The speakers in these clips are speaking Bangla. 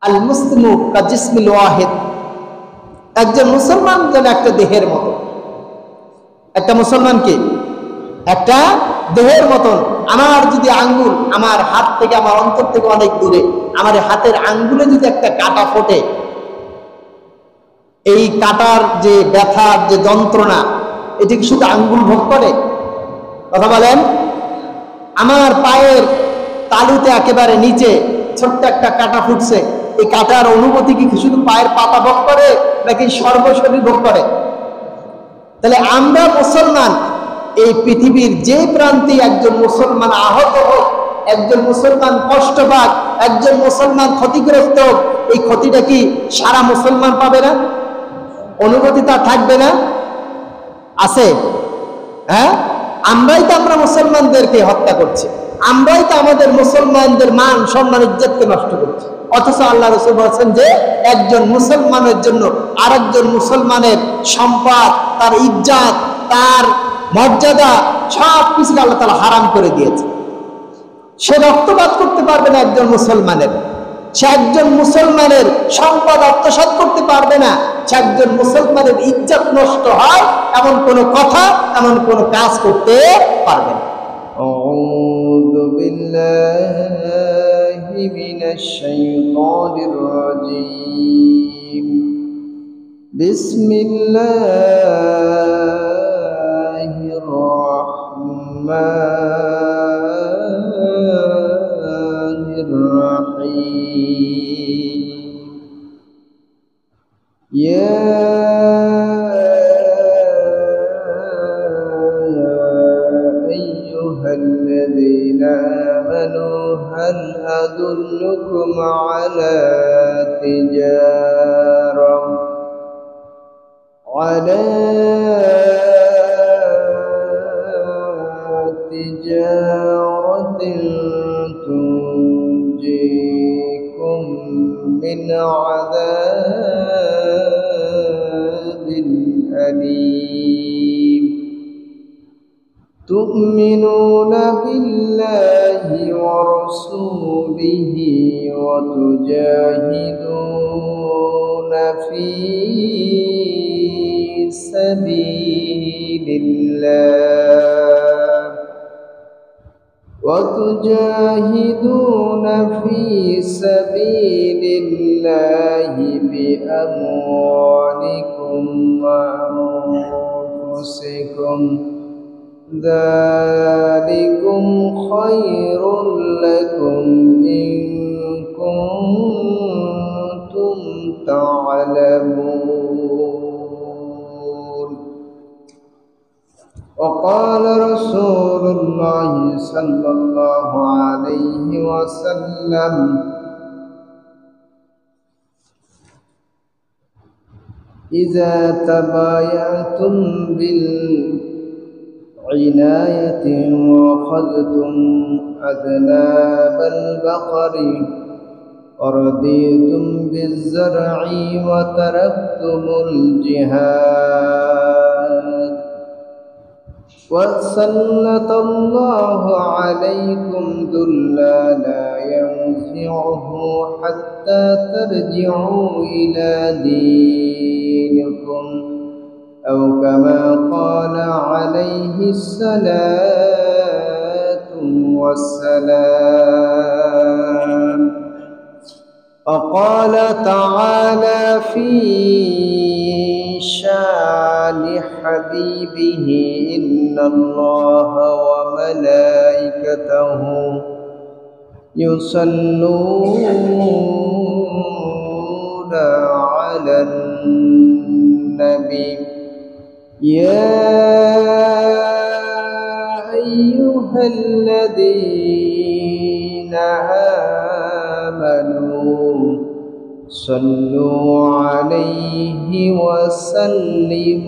আল মুসলিমু কাজিসমিল ওয়াহিদ, একজন মুসলমান যেন একটা দেহের মতো। একটা মুসলমান কি একটা দেহের মতন। আমার যদি আঙ্গুল আমার হাত থেকে, আমার অন্তর থেকে অনেক দূরে, আমার হাতের আঙ্গুলে যদি একটা কাঁটা ফোটে, এই কাঁটার যে ব্যথার যে যন্ত্রণা, এটি কি শুধু আঙ্গুল ভোগ করে? কথা বলেন। আমার পায়ের তালুতে একেবারে নিচে ছোট্ট একটা কাঁটা ফুটছে, এই কাঁটার অনুভূতি কি শুধু পায়ের পাতা ভোগ করে নাকি সর্বশরীর ভোগ করে? তাহলে আমরা মুসলমান, এই পৃথিবীর যে প্রান্তে একজন মুসলমান আহত হোক, একজন মুসলমান কষ্ট পাক, একজন মুসলমান ক্ষতিগ্রস্ত হোক, এই ক্ষতিটা কি সারা মুসলমান পাবে না? অনুভূতি তার থাকবে না? আছে? হ্যাঁ, আমরাই তো আমরা মুসলমানদেরকে হত্যা করছি, আমরাই তো আমাদের মুসলমানদের মান সম্মান ইজ্জতকে নষ্ট করছি। অথচ আল্লাহ রাসূল বলেছেন যে একজন মুসলমানের জন্য আরেকজন মুসলমানের সম্পদ, তার ইজ্জত, তার মর্যাদা সব কিছু আল্লাহ তাআলা হারাম করে দিয়েছে। সে রক্তপাত করতে পারবে না একজন মুসলমানের, সে একজন মুসলমানের সম্পদ আত্মসাৎ করতে পারবে না, সে একজন মুসলমানের ইজ্জত নষ্ট হয় এমন কোন কথা, এমন কোন কাজ করতে পারবে না। আউযু বিল্লাহি মিনাশ শাইতানির রাজীম। বিসমিল্লাহির রাহমানির রাহিম। ইয়া আইয়ুহাল্লাযীনা আমানু হাল আদুল্লুকুম আলা তিজারাতিন তুনজিকুম মিন আযাবিন আলীম। তু'মিনুনা বিল্লাহি ওয়া রাসূলিহি ওয়া তুজাহিদুনা ফী সাবিলিল্লাহ বিআমওয়ালিকুম ওয়া আনফুসিকুম। যালিকুম খায়রুল লাকুম ইন কুনতুম তা'লামুন। وقال رسول الله صلى الله عليه وسلم: إذا تبايعتم بالعناية وأخذتم أذناب البقر ورضيتم بالزرع وتركتم الجهاد وسلط الله عليكم ذلا لا ينزعه حتى ترجعوا إلى دينكم، أو كما قال عليه الصلاة والسلام. وقال تعالى في شان حبيبه: إن الله وملائكته يصلون على النبي يا أيها الذين آمنوا صلوا عليه وسلموا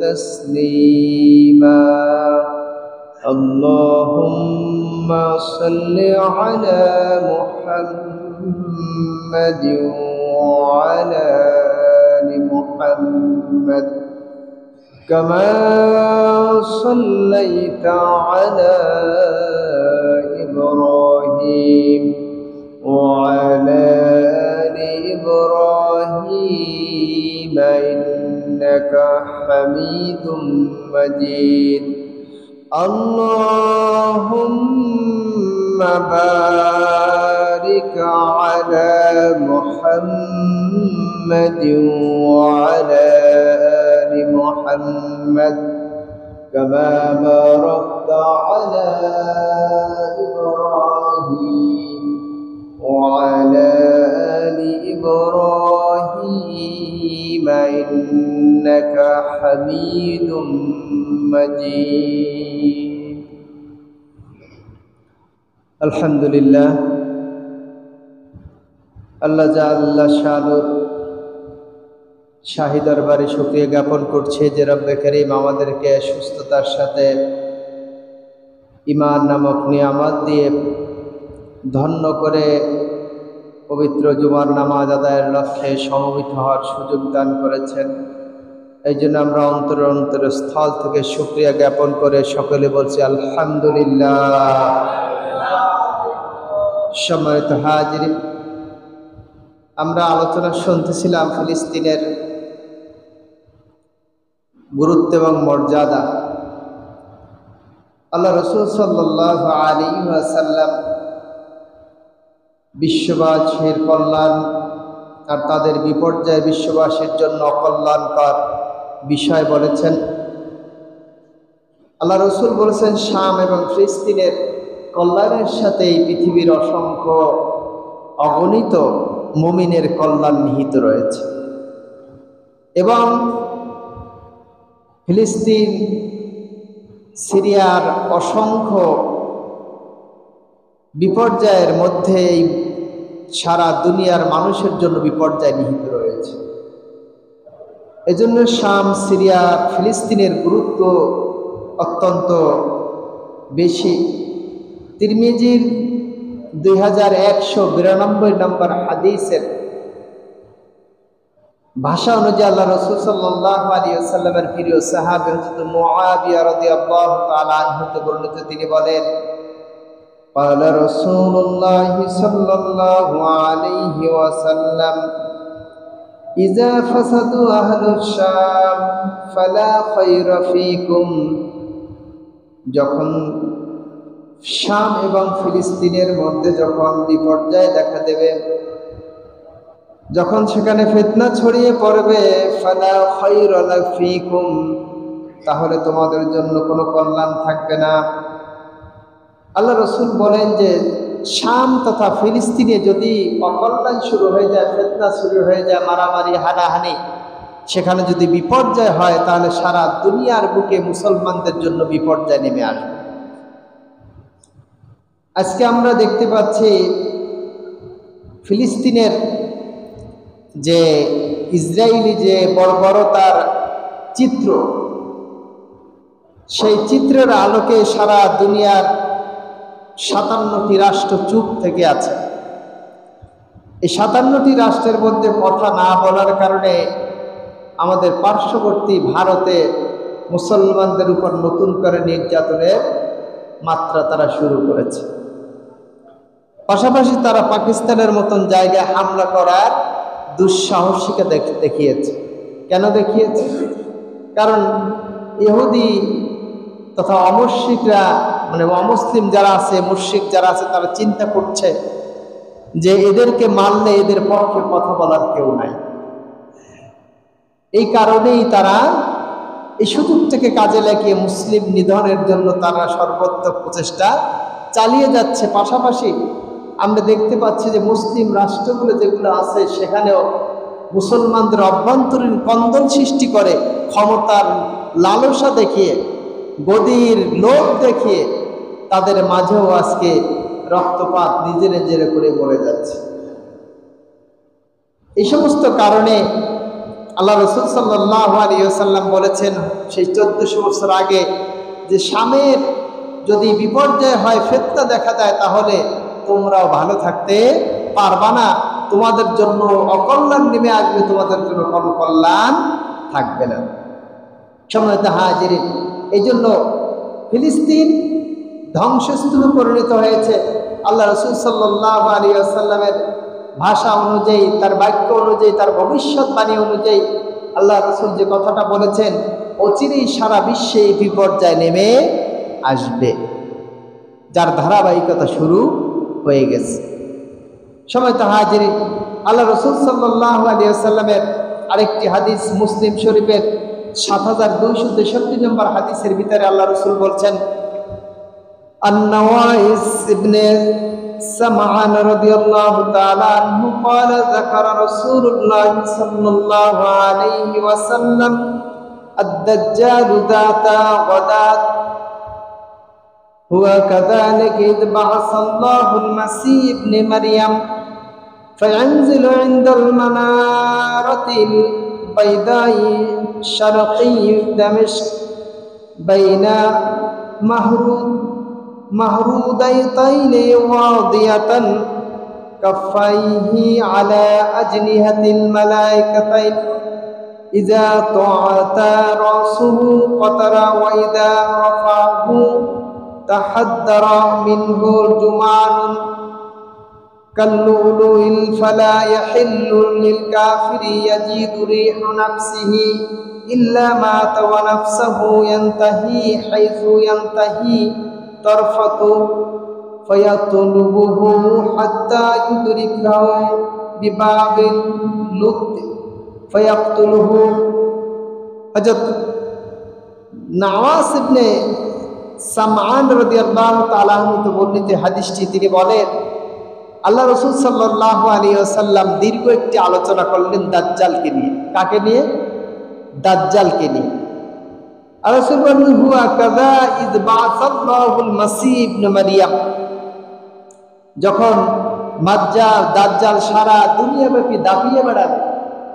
تسليما. اللهم صل على محمد وعلى آل محمد كما صليت على إبراهيم وعلى آل إبراهيم إنك حميد مجيد اللهم بارك على محمد وعلى آل محمد كما باركت على إبراهيم وعلى آل إبراهيم إنك حميد مجيد الحمد لله আল্লাহ জাল্লা শানুর শাহী দরবারে শুকরিয়া জ্ঞাপন করছে যে রব্বে করিম আমাদেরকে সুস্থতার সাথে ঈমান নামক নিয়ামত দিয়ে ধন্য করে পবিত্র জুমার নামাজ আদায়ের লক্ষ্যে সমবেত হওয়ার সুযোগ দান করেছেন। এই জন্য আমরা অন্তর স্থল থেকে শুকরিয়া জ্ঞাপন করে সকলে বলছি আলহামদুলিল্লাহ। সম্মানিত হাজিরিন, আমরা আলোচনা শুনতেছিলাম ফিলিস্তিনের গুরুত্ব এবং মর্যাদা। আল্লাহ রাসূল সাল্লাল্লাহু আলাইহি ওয়াসাল্লাম বিশ্ববাসীর কল্যাণ আর তাদের বিপর্যয় বিশ্ববাসীর জন্য অকল্যাণকর বিষয় বলেছেন। আল্লাহ রাসূল বলেছেন শাম এবং ফিলিস্তিনের কল্যাণের সাথে এই পৃথিবীর অসংখ্য অগণিত মুমিনের কল্যাণ নিহিত রয়েছে এবং ফিলিস্তিন সিরিয়ার অসংখ্য বিপর্যয়ের মধ্যে সারা দুনিয়ার মানুষের জন্য বিপর্যয় নিহিত রয়েছে। এজন্য শাম সিরিয়া ফিলিস্তিনের গুরুত্ব অত্যন্ত বেশি। তিরমিজির 2192 নম্বর হাদিসের ভাষা অনুযায়ী আল্লাহ রাসূল সাল্লাল্লাহু আলাইহি ওয়াসাল্লামের প্রিয় সাহাবী হযরত মুআবিয়া রাদিয়াল্লাহু তাআলা আনহু থেকে বর্ণিত, তিনি বলেন قال رسول الله صلى الله عليه وسلم إذا فسدوا أهل الشام فلا خير فيكم। যখন শাম এবং ফিলিস্তিনের মধ্যে যখন বিপর্যয় দেখা দেবে, যখন সেখানে ফিতনা ছড়িয়ে পড়বে, ফালা খায়রা ফীকুম, তাহলে তোমাদের জন্য কোনো কল্যাণ থাকবে না। আল্লাহ রাসূল বলেন যে শাম তথা ফিলিস্তিনে যদি অকল্যাণ শুরু হয়ে যায়, ফিতনা শুরু হয়ে যায়, মারামারি হানাহানি, সেখানে যদি বিপর্যয় হয়, তাহলে সারা দুনিয়ার বুকে মুসলমানদের জন্য বিপর্যয় নেমে আসবে। আজকে আমরা দেখতে পাচ্ছি ফিলিস্তিনের যে ইসরায়েলি যে বর্বরতার চিত্র, সেই চিত্রের আলোকে সারা দুনিয়ার 57টি রাষ্ট্র চুপ থেকে আছে। এই 57টি রাষ্ট্রের মধ্যে কথা না বলার কারণে আমাদের পার্শ্ববর্তী ভারতে মুসলমানদের উপর নতুন করে নির্যাতনের মাত্রা তারা শুরু করেছে। পাশাপাশি তারা পাকিস্তানের মতন জায়গায় হামলা করার দুঃসাহসিকতা দেখিয়েছে। কেন দেখিয়েছে? কারণ ইহুদি তথা অমুসলিকরা, মানে অমুসলিম যারা আছে, মুশরিক যারা আছে, তারা চিন্তা করছে যে এদেরকে মারলে এদের পক্ষে কথা বলার কেউ নাই। এই কারণেই তারা এই সুযোগটাকে কাজে লাগিয়ে মুসলিম নিধনের জন্য তারা সর্বোত্তম প্রচেষ্টা চালিয়ে যাচ্ছে। পাশাপাশি আমরা দেখতে পাচ্ছি যে মুসলিম রাষ্ট্রগুলো যেগুলো আছে সেখানেও মুসলমানদের অভ্যন্তরীণ কন্দল সৃষ্টি করে, ক্ষমতার লালসা দেখিয়ে, গদির লোভ দেখিয়ে তাদের মাঝেও আজকে রক্তপাত নিজে নিজের করে মরে যাচ্ছে। এই সমস্ত কারণে আল্লাহ রাসূল সাল্লাল্লাহু আলাইহি ওয়াসাল্লাম বলেছেন সেই 1400 বছর আগে যে শামের যদি বিপর্যয় হয়, ফিতনা দেখা দেয়, তাহলে তোমরাও ভালো থাকতে পারবা না, তোমাদের জন্য অকল্যাণ নেমে আসবে, তোমাদের জন্য কোনো কল্যাণ থাকবে না। সম্মানিত হাজিরিন, এই জন্য ফিলিস্তিন ধ্বংসস্তূপে পরিণত হয়েছে। আল্লাহ রাসূল সাল্লাল্লাহু আলাইহি ওয়াসাল্লামের ভাষা অনুযায়ী, তার বাক্য অনুযায়ী, তার ভবিষ্যৎবাণী অনুযায়ী আল্লাহ রাসূল যে কথাটা বলেছেন, অচিরেই সারা বিশ্বে এই বিপর্যয় নেমে আসবে, যার ধারাবাহিকতা শুরু হয়ে গেছে। সময়ত হাজিরিন, আল্লাহ রাসূল সাল্লাল্লাহু আলাইহি ওয়াসাল্লামের আরেকটি হাদিস মুসলিম শরীফের ৭২৬৩ নম্বর হাদিসের ভিতরে আল্লাহ রাসূল বলছেন, النواس ابن سمعان رضي الله تعالى عنه قال ذكر رسول الله صلى الله عليه وسلم الدجال ذات غداة هو كذلك إذ بعث الله المسيح ابن مريم فينزل عند المنارة البيضاء شرقي دمشق بين مهروديتين واضية كفيه على أجنحة الملائكتين إذا طعت رأسه قطر وإذا رفعه تحدر منه الجمان كاللؤلؤ فلا يحل للكافر يجد ريح نفسه إلا مات ونفسه ينتهي حيث ينتهي طرفة فيطلبه حتى يدركه بباب اللد فيقتله। হযরত নওয়াস ইবনে সামআন রাদিয়াল্লাহু তাআলা আনহু বর্ণিত হাদিসটি তিনি বলেন, আল্লাহ রাসূল সাল্লাল্লাহু আলাইহি ওয়াসাল্লাম দীর্ঘ একটি আলোচনা করলেন দাজ্জালকে নিয়ে। কাকে নিয়ে? দাজ্জালকে নিয়ে। রাসূল বলেন, হুয়া কাযা ইয বা'সাল্লাহুল মাসীহ ইবনে মারইয়াম, যখন দাজ্জাল সারা দুনিয়াব্যাপী দাপিয়ে বেড়াবে,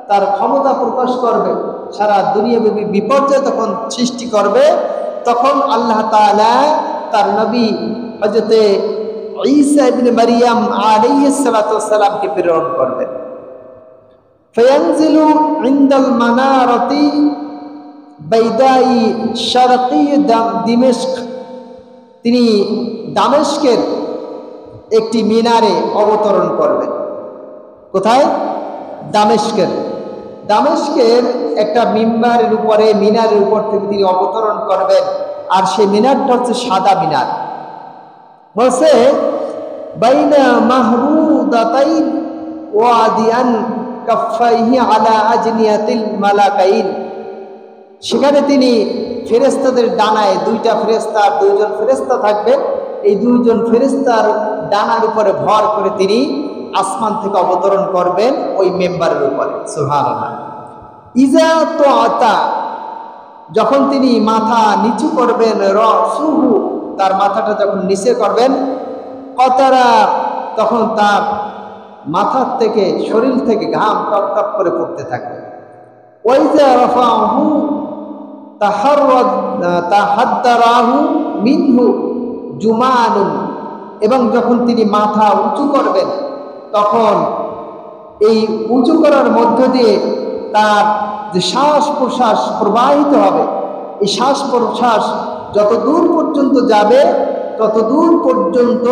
তার ক্ষমতা প্রকাশ করবে, সারা দুনিয়াব্যাপী বিপর্যয় তখন সৃষ্টি করবে, তখন আল্লাহ তাআলা তার নবী হযরত ঈসা ইবনে মারইয়াম আলাইহিস সালাতু ওয়াস সালামকে প্রেরণ করবেন। ফায়ানজিলু ইনদাল মানারাতি বাইদাই শারকি দিমেশক, তিনি দামেস্কের একটি মিনারে অবতরণ করবেন। কোথায়? দামেস্কের একটা মিম্বারের উপরে, মিনারের উপর থেকে তিনি অবতরণ করবেন। আর সেই মিনারটা হচ্ছে সাদা মিনার। বলছে বাইনা মাহরুদাতাইন ওয়াদিয়ান কাফাইহি আলা আজনিয়াতিল মালাকাইন, সেখানে তিনি ফেরেশতাদের ডানায়, দুইটা ফেরেশতা আর দুইজন ফেরেশতা থাকবেন, এই দুইজন ফেরেশতার ডানার উপরে ভর করে তিনি আসমান থেকে অবতরণ করবেন ওই মেম্বারের উপরে। সুবহানাল্লাহ। ইজা তুআতা, যখন তিনি মাথা নিচু করবেন, রাসুহু, তার মাথাটা যখন নিচে করবেন, কতারা, তখন তার মাথার থেকে, শরীর থেকে ঘাম টপ টপ করে পড়তে থাকবে। ওয়াইজা রাফাহু তাহাদ্দারাহু মিনহু জুমানুন, এবং যখন তিনি মাথা উঁচু করবেন, তখন এই উঁচু করার মধ্য দিয়ে তার যে শ্বাস প্রশ্বাস প্রবাহিত হবে, এই শ্বাস প্রশ্বাস যত দূর পর্যন্ত যাবে, তত দূর পর্যন্ত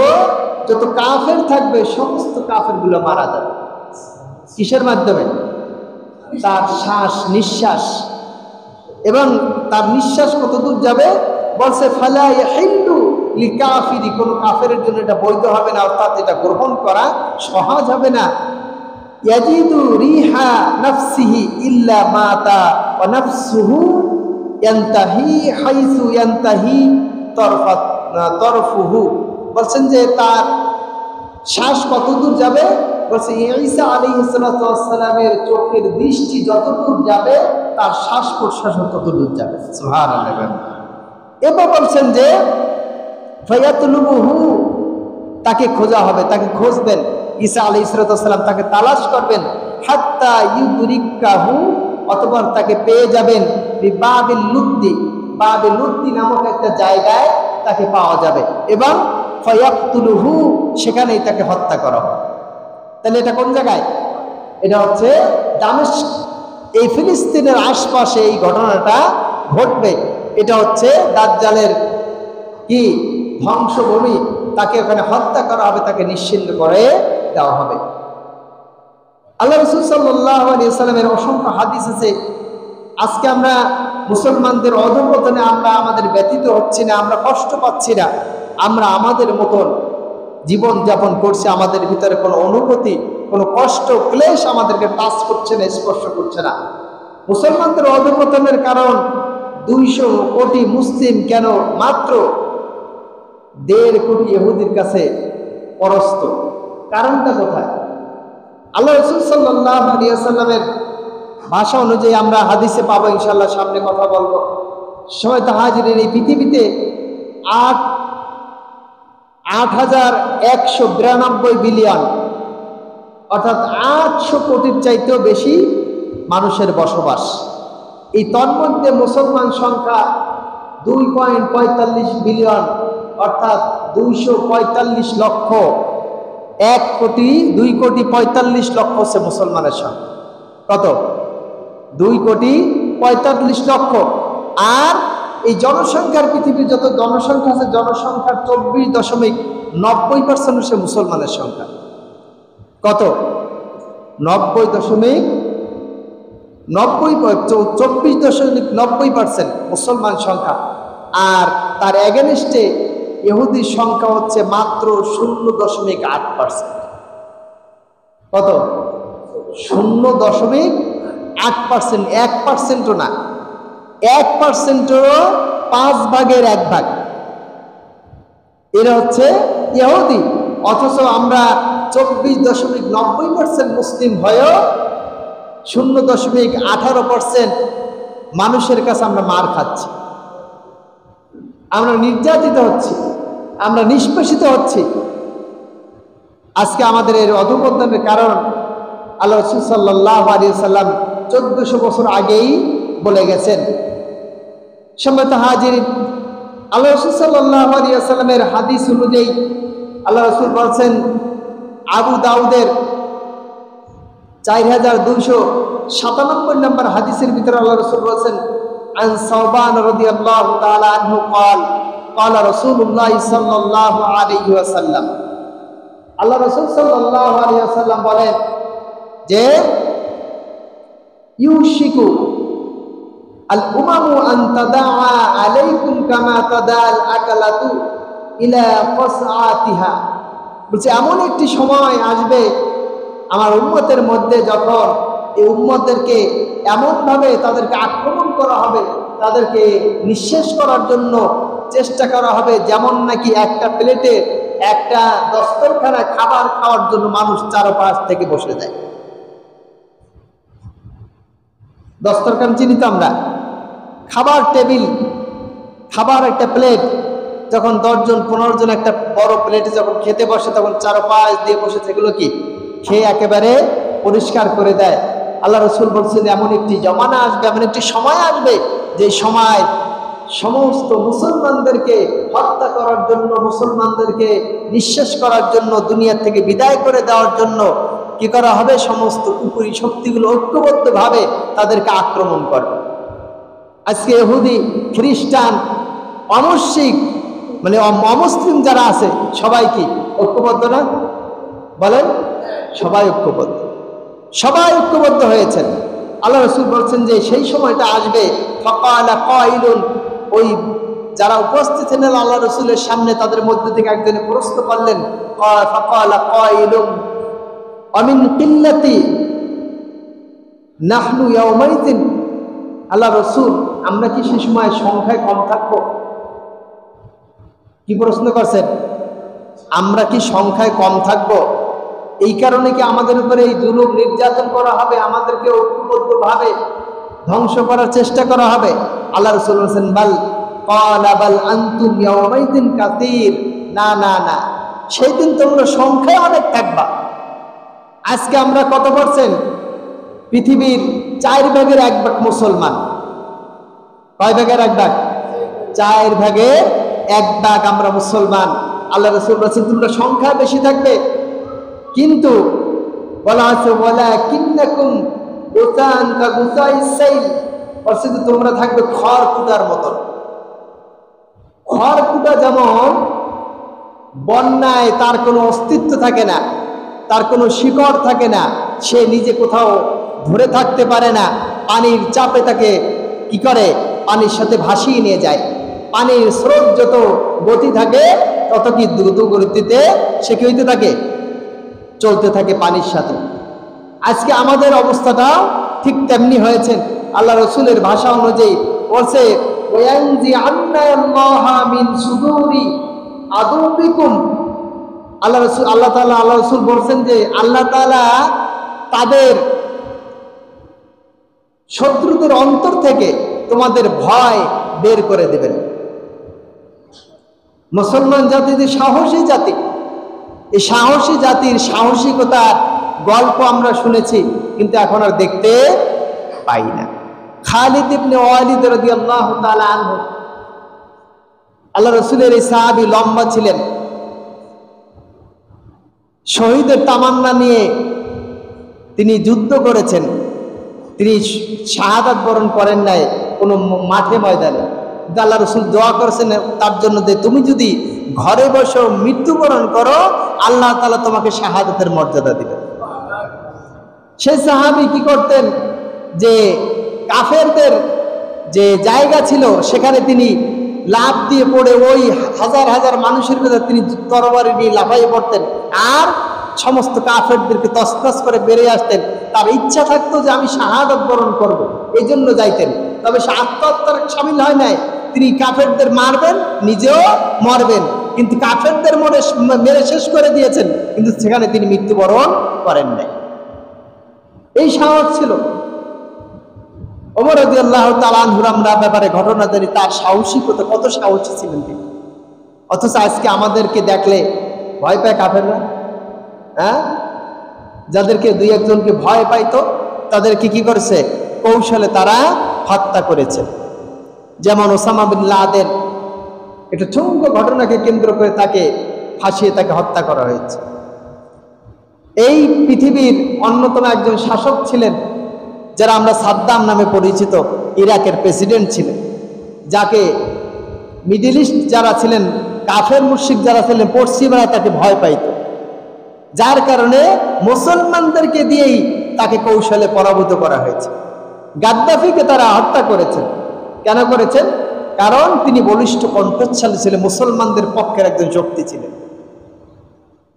যত কাফের থাকবে সমস্ত কাফেরগুলো মারা যাবে। কিসের মাধ্যমে? তার শ্বাস নিঃশ্বাস। এবং তার নিঃশ্বাস কত দূর যাবে? বলছে ফালা ইয়াহিল্লু লিকাফিরি, কোন কাফেরের জন্য এটা বৈধ হবে না, অর্থাৎ এটা গ্রহণ করা সহজ হবে না। ইয়াজিদু রিহা নাফসিহি ইল্লা মাতা ওয়া নাফসুহু ইয়ানতাহি হাইসু ইয়ানতাহি তরফুহু, বলছেন যে তার শ্বাস কত দূর যাবে? বলছে ঈসা আলাইহিস সালাতু ওয়াস সালামের চোখের দৃষ্টি যতদূর যাবে, তার শ্বাস প্রশ্বাস ততদূর যাবে। সুবহানাল্লাহ। এবার বলছেন যে ফায়াতলুবুহু, তাকে খোঁজা হবে, তাকে খুঁজবেন, ঈসা আলাইহিস সালাতু ওয়াস সালাম তাকে তালাশ করবেন। হাত্তা ইউদরিকাহু, অতঃপর তাকে পেয়ে যাবেন। বিবাবিল লুদ্দি, বাবিল লুদ্দি নামক একটা জায়গায় তাকে পাওয়া যাবে, এবং ফায়াকতুলুহু, সেখানেই তাকে হত্যা করা হবে। তাহলে এটা কোন জায়গায়? এটা হচ্ছে দামেস্ক, এই ফিলিস্তিনের আশপাশে এই ঘটনাটা ঘটবে। এটা হচ্ছে দাজ্জালের কি ধ্বংসভূমি, তাকে ওখানে হত্যা করা হবে, তাকে নিশ্চিহ্ন করে দেওয়া হবে। আল্লাহ রাসূল সাল্লাল্লাহু আলাইহি ওয়াসাল্লামের অসংখ্য হাদিস আছে। আজকে আমরা মুসলমানদের অধঃপতনে আমরা আমাদের ব্যতীত হচ্ছি না, আমরা কষ্ট পাচ্ছি না, আমরা আমাদের মতন জীবন যাপন করছি, আমাদের ভিতরে কোনো অনুভূতি, কোনো কষ্ট ক্লেশ আমাদেরকে টাচ করছে না, স্পর্শ করছে না। মুসলমানদের অধঃপতনের কারণ 200 কোটি মুসলিম কেন মাত্র 1.5 কোটি ইহুদির কাছে পরস্ত। কারণটা কোথায়? আল্লাহ রাসূল সাল্লাল্লাহু আলাইহি ওয়াসাল্লামের ভাষা অনুযায়ী আমরা হাদিসে পাবো, ইনশাআল্লাহ সামনে কথা বলবো। সময় তো হাজিরের এই পৃথিবীতে 8,192 বিলিয়ন, অর্থাৎ 800 কোটির চাইতেও বেশি মানুষের বসবাস। এই তন্মধ্যে মুসলমান সংখ্যা 2.45 বিলিয়ন, অর্থাৎ 245 লক্ষ। 2.45 লক্ষ হচ্ছে মুসলমানের সংখ্যা। কত? 2.45 লক্ষ। আর এই জনসংখ্যার, পৃথিবীর যত জনসংখ্যা আছে, জনসংখ্যার 24.90% হচ্ছে মুসলমানের সংখ্যা। কত? 24.90% মুসলমান সংখ্যা। আর তার এগেনস্টে ইহুদির সংখ্যা হচ্ছে মাত্র 0.8%। কত? 0.8%। 1%ও না, 1%এরও 5 ভাগের 1 ভাগ এরা হচ্ছে ইহুদি। অথচ আমরা 24.90% মুসলিম হয়েও 0.18% মানুষের কাছে আমরা মার খাচ্ছি, আমরা নির্যাতিত হচ্ছি, আমরা নিষ্পেষিত হচ্ছি। আজকে আমাদের এর অধঃপতনের কারণ আল্লাহ রাসূল সাল্লাল্লাহু আলাইহি ওয়াসাল্লাম 1400 বছর আগেই বলে গেছেন। সম্মানিত হাজিরিন, আল্লাহ রাসূল সাল্লাল্লাহু আলাইহি ওয়াসাল্লামের হাদিস অনুযায়ী আল্লাহ রাসূল বলেন, আবু দাউদের 4297 নম্বর হাদিসের ভিতরে আল্লাহ রাসূল বলেন, আন সাওবান রাদিয়াল্লাহু তাআলা আনহু قال قال رسول الله صلى الله عليه وسلم, আল্লাহ রাসূল সাল্লাল্লাহু আলাইহি ওয়াসাল্লাম বলেন যে ইউশিকু আল উমামু আন তাদাআ আলাইকুম কামা তাদাল আকালাতু ইলা কসআতিহা। বলছে এমন একটি সময় আসবে আমার উম্মতের মধ্যে, যখন এই উম্মতদেরকে এমনভাবে তাদেরকে আক্রমণ করা হবে, তাদেরকে নিঃশেষ করার জন্য চেষ্টা করা হবে, যেমন নাকি একটা প্লেটে একটা দস্তরখানা খাবার খাওয়ার জন্য মানুষ চারপাশ থেকে বসে যায়। দস্তরখান চিনি তো আমরা, খাবার টেবিল, খাবার একটা প্লেট, যখন 10 জন 15 জন একটা বড় প্লেটে যখন খেতে বসে, তখন চারপাশ দিয়ে বসে সেগুলো কি খেয়ে একেবারে পরিষ্কার করে দেয়। আল্লাহ রাসূল বলছেন এমন একটি জমানা আসবে, এমন একটি সময় আসবে, যে সময় সমস্ত মুসলমানদেরকে হত্যা করার জন্য, মুসলমানদেরকে নিঃশেষ করার জন্য, দুনিয়া থেকে বিদায় করে দেওয়ার জন্য কি করা হবে? সমস্ত কুফরি শক্তিগুলো ঐক্যবদ্ধভাবে তাদেরকে আক্রমণ করবে। আজকে ইহুদি, খ্রিস্টান, অমুসলিম, মানে অমুসলিম যারা আছে সবাই কি ঐক্যবদ্ধ না? বলেন, সবাই ঐক্যবদ্ধ, সবাই ঐক্যবদ্ধ হয়েছেন। আল্লাহ রাসূল বলছেন যে সেই সময়টা আসবে, ফাকালা কাইলুন, ওই যারা উপস্থিত ছিলেন আল্লাহ রাসূলের সামনে, তাদের মধ্যে থেকে একজনে প্রশ্ন করলেন, ফাকালা কাইলুন আমিন কিল্লাতি নাহনু ইয়াউমাইযিন, আল্লাহ রাসূল আমরা কি সেই সময় সংখ্যায় কম থাকবো? কি প্রশ্ন করছেন? আমরা কি সংখ্যায় কম থাকবো? এই কারণে কি আমাদের উপরে এই জুলুম নির্যাতন করা হবে, আমাদেরকে ঐক্যবদ্ধভাবে ধ্বংস করার চেষ্টা করা হবে? আল্লাহ রাসূল বলেন, বাল ক্বালা বাল আনতুম ইয়াউমাইযিন কাসীর, না না না, সেই দিন তোমরা সংখ্যায় অনেক থাকবা। আজকে আমরা কত পারছেন? পৃথিবীর 4 ভাগের 1 ভাগ মুসলমান। কয় ভাগের 1 ভাগ? 4 ভাগের 1 ভাগ আমরা মুসলমান। আল্লাহ রাসূল বলেন তোমরা সংখ্যা বেশি থাকবে, কিন্তু বলা আছে ওয়ালাকিন্নাকুম গুসান কা গুসাইস সাইল, অর্থাৎ তোমরা থাকবে খড়কুটার মতো। খড়কুটা যেমন বন্যায় তার কোনো অস্তিত্ব থাকে না, তার কোনো শিকড় থাকে না, সে নিজে কোথাও ধরে থাকতে পারে না, পানির চাপে তাকে কি করে, পানির সাথে ভাসিয়ে নিয়ে যায়। পানির স্রোত যত গতি থাকে তত কি দ্রুত গতিতে সে কি হইতে থাকে, চলতে থাকে পানির সাথে। আজকে আমাদের অবস্থাটাও ঠিক তেমনি হয়েছে। আল্লাহ রসুলের ভাষা অনুযায়ী বলছে, আল্লাহ রসুল বলছেন যে আল্লাহ তাআলা তাদের শত্রুদের অন্তর থেকে তোমাদের ভয় বের করে দেবেন। মুসলমান জাতি যে সাহসী জাতি, এই সাহসী জাতির সাহসিকতার গল্প আমরা শুনেছি, কিন্তু এখন আর দেখতে পাই না। খালিদ ইবনে ওয়ালিদ রাদিয়াল্লাহু তাআলা আনহু, আল্লাহ রাসূলের এই সাহাবী, লম্বা ছিলেন, শহীদের তামান্না নিয়ে তিনি যুদ্ধ করেছেন। তিনি শাহাদাত বরণ করেন নাই কোনো মাঠে ময়দানে, আল্লাহ রসুল দোয়া করেছেন তার জন্য যে তুমি যদি ঘরে বসে মৃত্যুবরণ করো আল্লাহ তাআলা তোমাকে শাহাদাতের মর্যাদা দিবেন। সেই সাহাবী কি করতেন, যে কাফেরদের যে জায়গা ছিল সেখানে তিনি লাফ দিয়ে পড়ে ওই হাজার হাজার মানুষের মধ্যে তিনি তরবারি নিয়ে লাফাইয়ে পড়তেন আর সমস্ত কাফেরদেরকে তছনছ করে বেরিয়ে আসতেন। তার ইচ্ছা থাকতো যে আমি শাহাদাত বরণ করব, এই জন্য যাইতেন। তবে সে আত্মহত্যার সামিল হয় নাই, তিনি কাফেরদের মারবেন, নিজেও মরবেন, কিন্তু কাফেরদের মেরে শেষ করে দিয়েছেন, কিন্তু সেখানে তিনি মৃত্যুবরণ করেন নাই। এই সাহস ছিল ওমর রাদিয়াল্লাহু তাআলা আনহুর আমরা ব্যাপারে ঘটনা জানি, তার সাহসিকতা, কত সাহসী ছিলেন তিনি। অথচ আজকে আমাদেরকে দেখলে ভয় পায় কাফেররা। হ্যাঁ, যাদেরকে দুই একজনকে ভয় পাইতো তাদেরকে কি করেছে, কৌশলে তারা হত্যা করেছে। যেমন ওসামা বিন লাদেন, একটা ঠুনকো ঘটনাকে কেন্দ্র করে তাকে ফাঁসিয়ে তাকে হত্যা করা হয়েছে। এই পৃথিবীর অন্যতম একজন শাসক ছিলেন, যারা আমরা সাদ্দাম নামে পরিচিত, ইরাকের প্রেসিডেন্ট ছিলেন, যাকে মিডল ইস্ট যারা ছিলেন, কাফের মুশরিক যারা ছিলেন, পশ্চিমারা তাকে ভয় পাইত, যার কারণে মুসলমানদেরকে দিয়েই তাকে কৌশলে পরাভূত করা হয়েছে। গাদ্দাফিকে তারা হত্যা করেছেন। কেন করেছেন? কারণ তিনি বলিষ্ঠ কণ্ঠশালী ছিলেন, মুসলমানদের পক্ষের একজন শক্তি ছিলেন।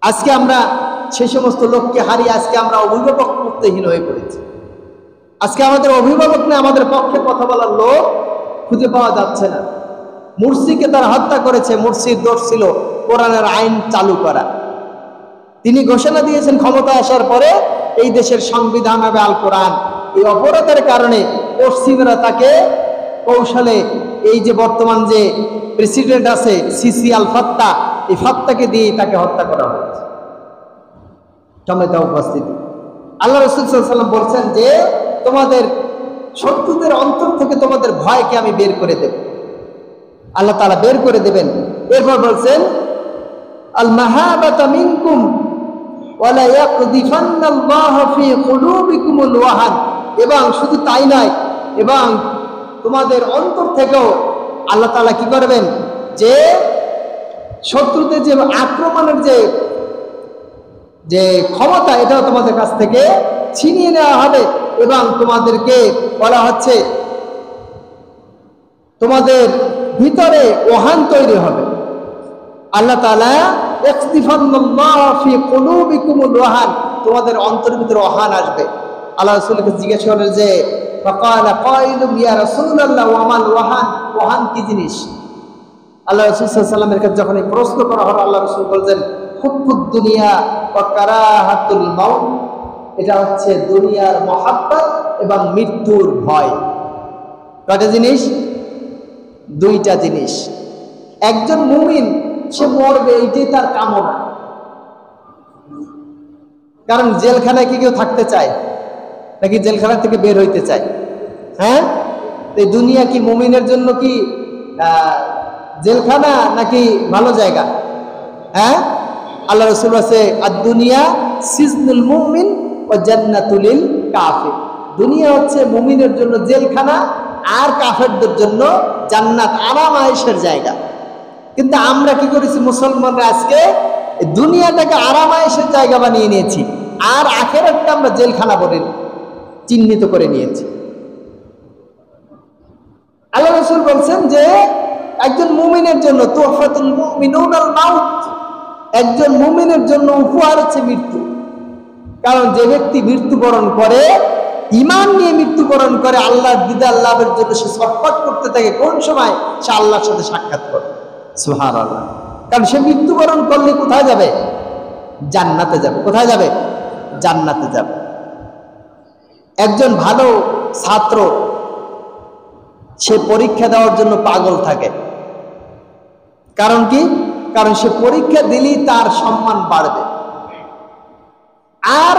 আজকে আমরা সেই সমস্ত লোককে হারিয়ে আজকে আমরা অভিভাবকত্বহীন হয়ে পড়েছি। আজকে আমাদের অভিভাবক না, আমাদের পক্ষে কথা বলার লোক খুঁজে পাওয়া যাচ্ছে না। মুরসিকে তারা হত্যা করেছে। মুরসির দোষ ছিল কোরআনের আইন চালু করা। তিনি ঘোষণা দিয়েছেন ক্ষমতা আসার পরে এই দেশের সংবিধান হবে আল কোরআন। এই অপরাধের কারণে পশ্চিমরা তাকে কৌশলে, এই যে বর্তমান যে প্রেসিডেন্ট আছে সিসি আল ফাত্তা, এই ফাত্তাকে দিয়ে তাকে হত্যা করা হয়েছে। সম্মানিত উপস্থিতি, আল্লাহ রাসূল সাল্লাল্লাহু আলাইহি ওয়াসাল্লাম বলছেন যে তোমাদের শত্রুদের অন্তর থেকে তোমাদের ভয়কে আমি বের করে দেব। আল্লাহ তাআলা বের করে দেবেন। এরপর বলছেন আল মাহাবাতা মিনকুম ওয়ালা ইয়াকদিফান্নাল্লাহু ফি কুলুবিকুমুল ওয়াহান। এবং শুধু তাই নয়, এবং তোমাদের অন্তর থেকেও আল্লাহ তাআলা কি করবেন, যে শত্রুদের যে আক্রমণের যে ক্ষমতা, এটাও তোমাদের কাছ থেকে ছিনিয়ে নেওয়া হবে। এবং তোমাদেরকে বলা হচ্ছে তোমাদের ভিতরে ওহান তৈরি হবে। আল্লাহ তাআলা ইয়াকদিফান্নাল্লাহু ফি কুলুবিকুমুল ওয়াহান, তোমাদের অন্তরের ভিতরে ওহান আসবে। আল্লাহ রাসূলকে জিজ্ঞেস করলেন যে ফাকালা কাইলুম ইয়া রাসূলুল্লাহ ওয়া মাল ওয়াহান, ওহান কি জিনিস? আল্লাহ রাসূল সাল্লাল্লাহু আলাইহি ওয়াসাল্লামের কাছে যখন এই প্রশ্ন করা হলো, আল্লাহ রাসূল বললেন হুব্বুদ দুনিয়া ওয়া কারাহাতুল মাউত, এটা হচ্ছে দুনিয়ার মহাব্বত এবং মৃত্যুর ভয়। কয়টা জিনিস? দুইটা জিনিস। একজন মুমিন সে মরবে, এইটাই তার কামনা। কারণ জেলখানায় কি কেউ থাকতে চায় নাকি জেলখানা থেকে বের হইতে চায়? হ্যাঁ, এই দুনিয়া কি মুমিনের জন্য কি জেলখানা নাকি ভালো জায়গা? হ্যাঁ, আল্লাহ রাসূল বলেছে আদ-দুনিয়া সিজনুল মুমিন ওয়া জান্নাতুল কাফির। দুনিয়া হচ্ছে মুমিনের জন্য জেলখানা আর কাফেরদের জন্য জান্নাত, আরাম আয়েশের জায়গা। কিন্তু আমরা কি করেছি মুসলমানরা আজকে দুনিয়াটাকে আরামায়েশের জায়গা বানিয়ে নিয়েছি, আর আখিরাতটা আমরা জেলখানা বলে চিহ্নিত করে নিয়েছি। আল্লাহ রাসূল বলছেন যে একজন মুমিনের জন্য তুহফাতুল মুমিনুনাল মাউত, একজন মুমিনের জন্য উপহার হচ্ছে মৃত্যু। কারণ যে ব্যক্তি মৃত্যুবরণ করে, ঈমান নিয়ে মৃত্যুবরণ করে, আল্লাহর দিদার লাভের জন্য সে ছটফট করতে থাকে কোন সময় সে আল্লাহর সাথে সাক্ষাৎ করে। সুবহানাল্লাহ। কারণ সে মৃত্যুবরণ করলে কোথায় যাবে? জান্নাতে যাবে। কোথায় যাবে? জান্নাতে যাবে। একজন ভালো ছাত্র সে পরীক্ষা দেওয়ার জন্য পাগল থাকে। কারণ কি? কারণ সে পরীক্ষা দিলেই তার সম্মান বাড়বে। আর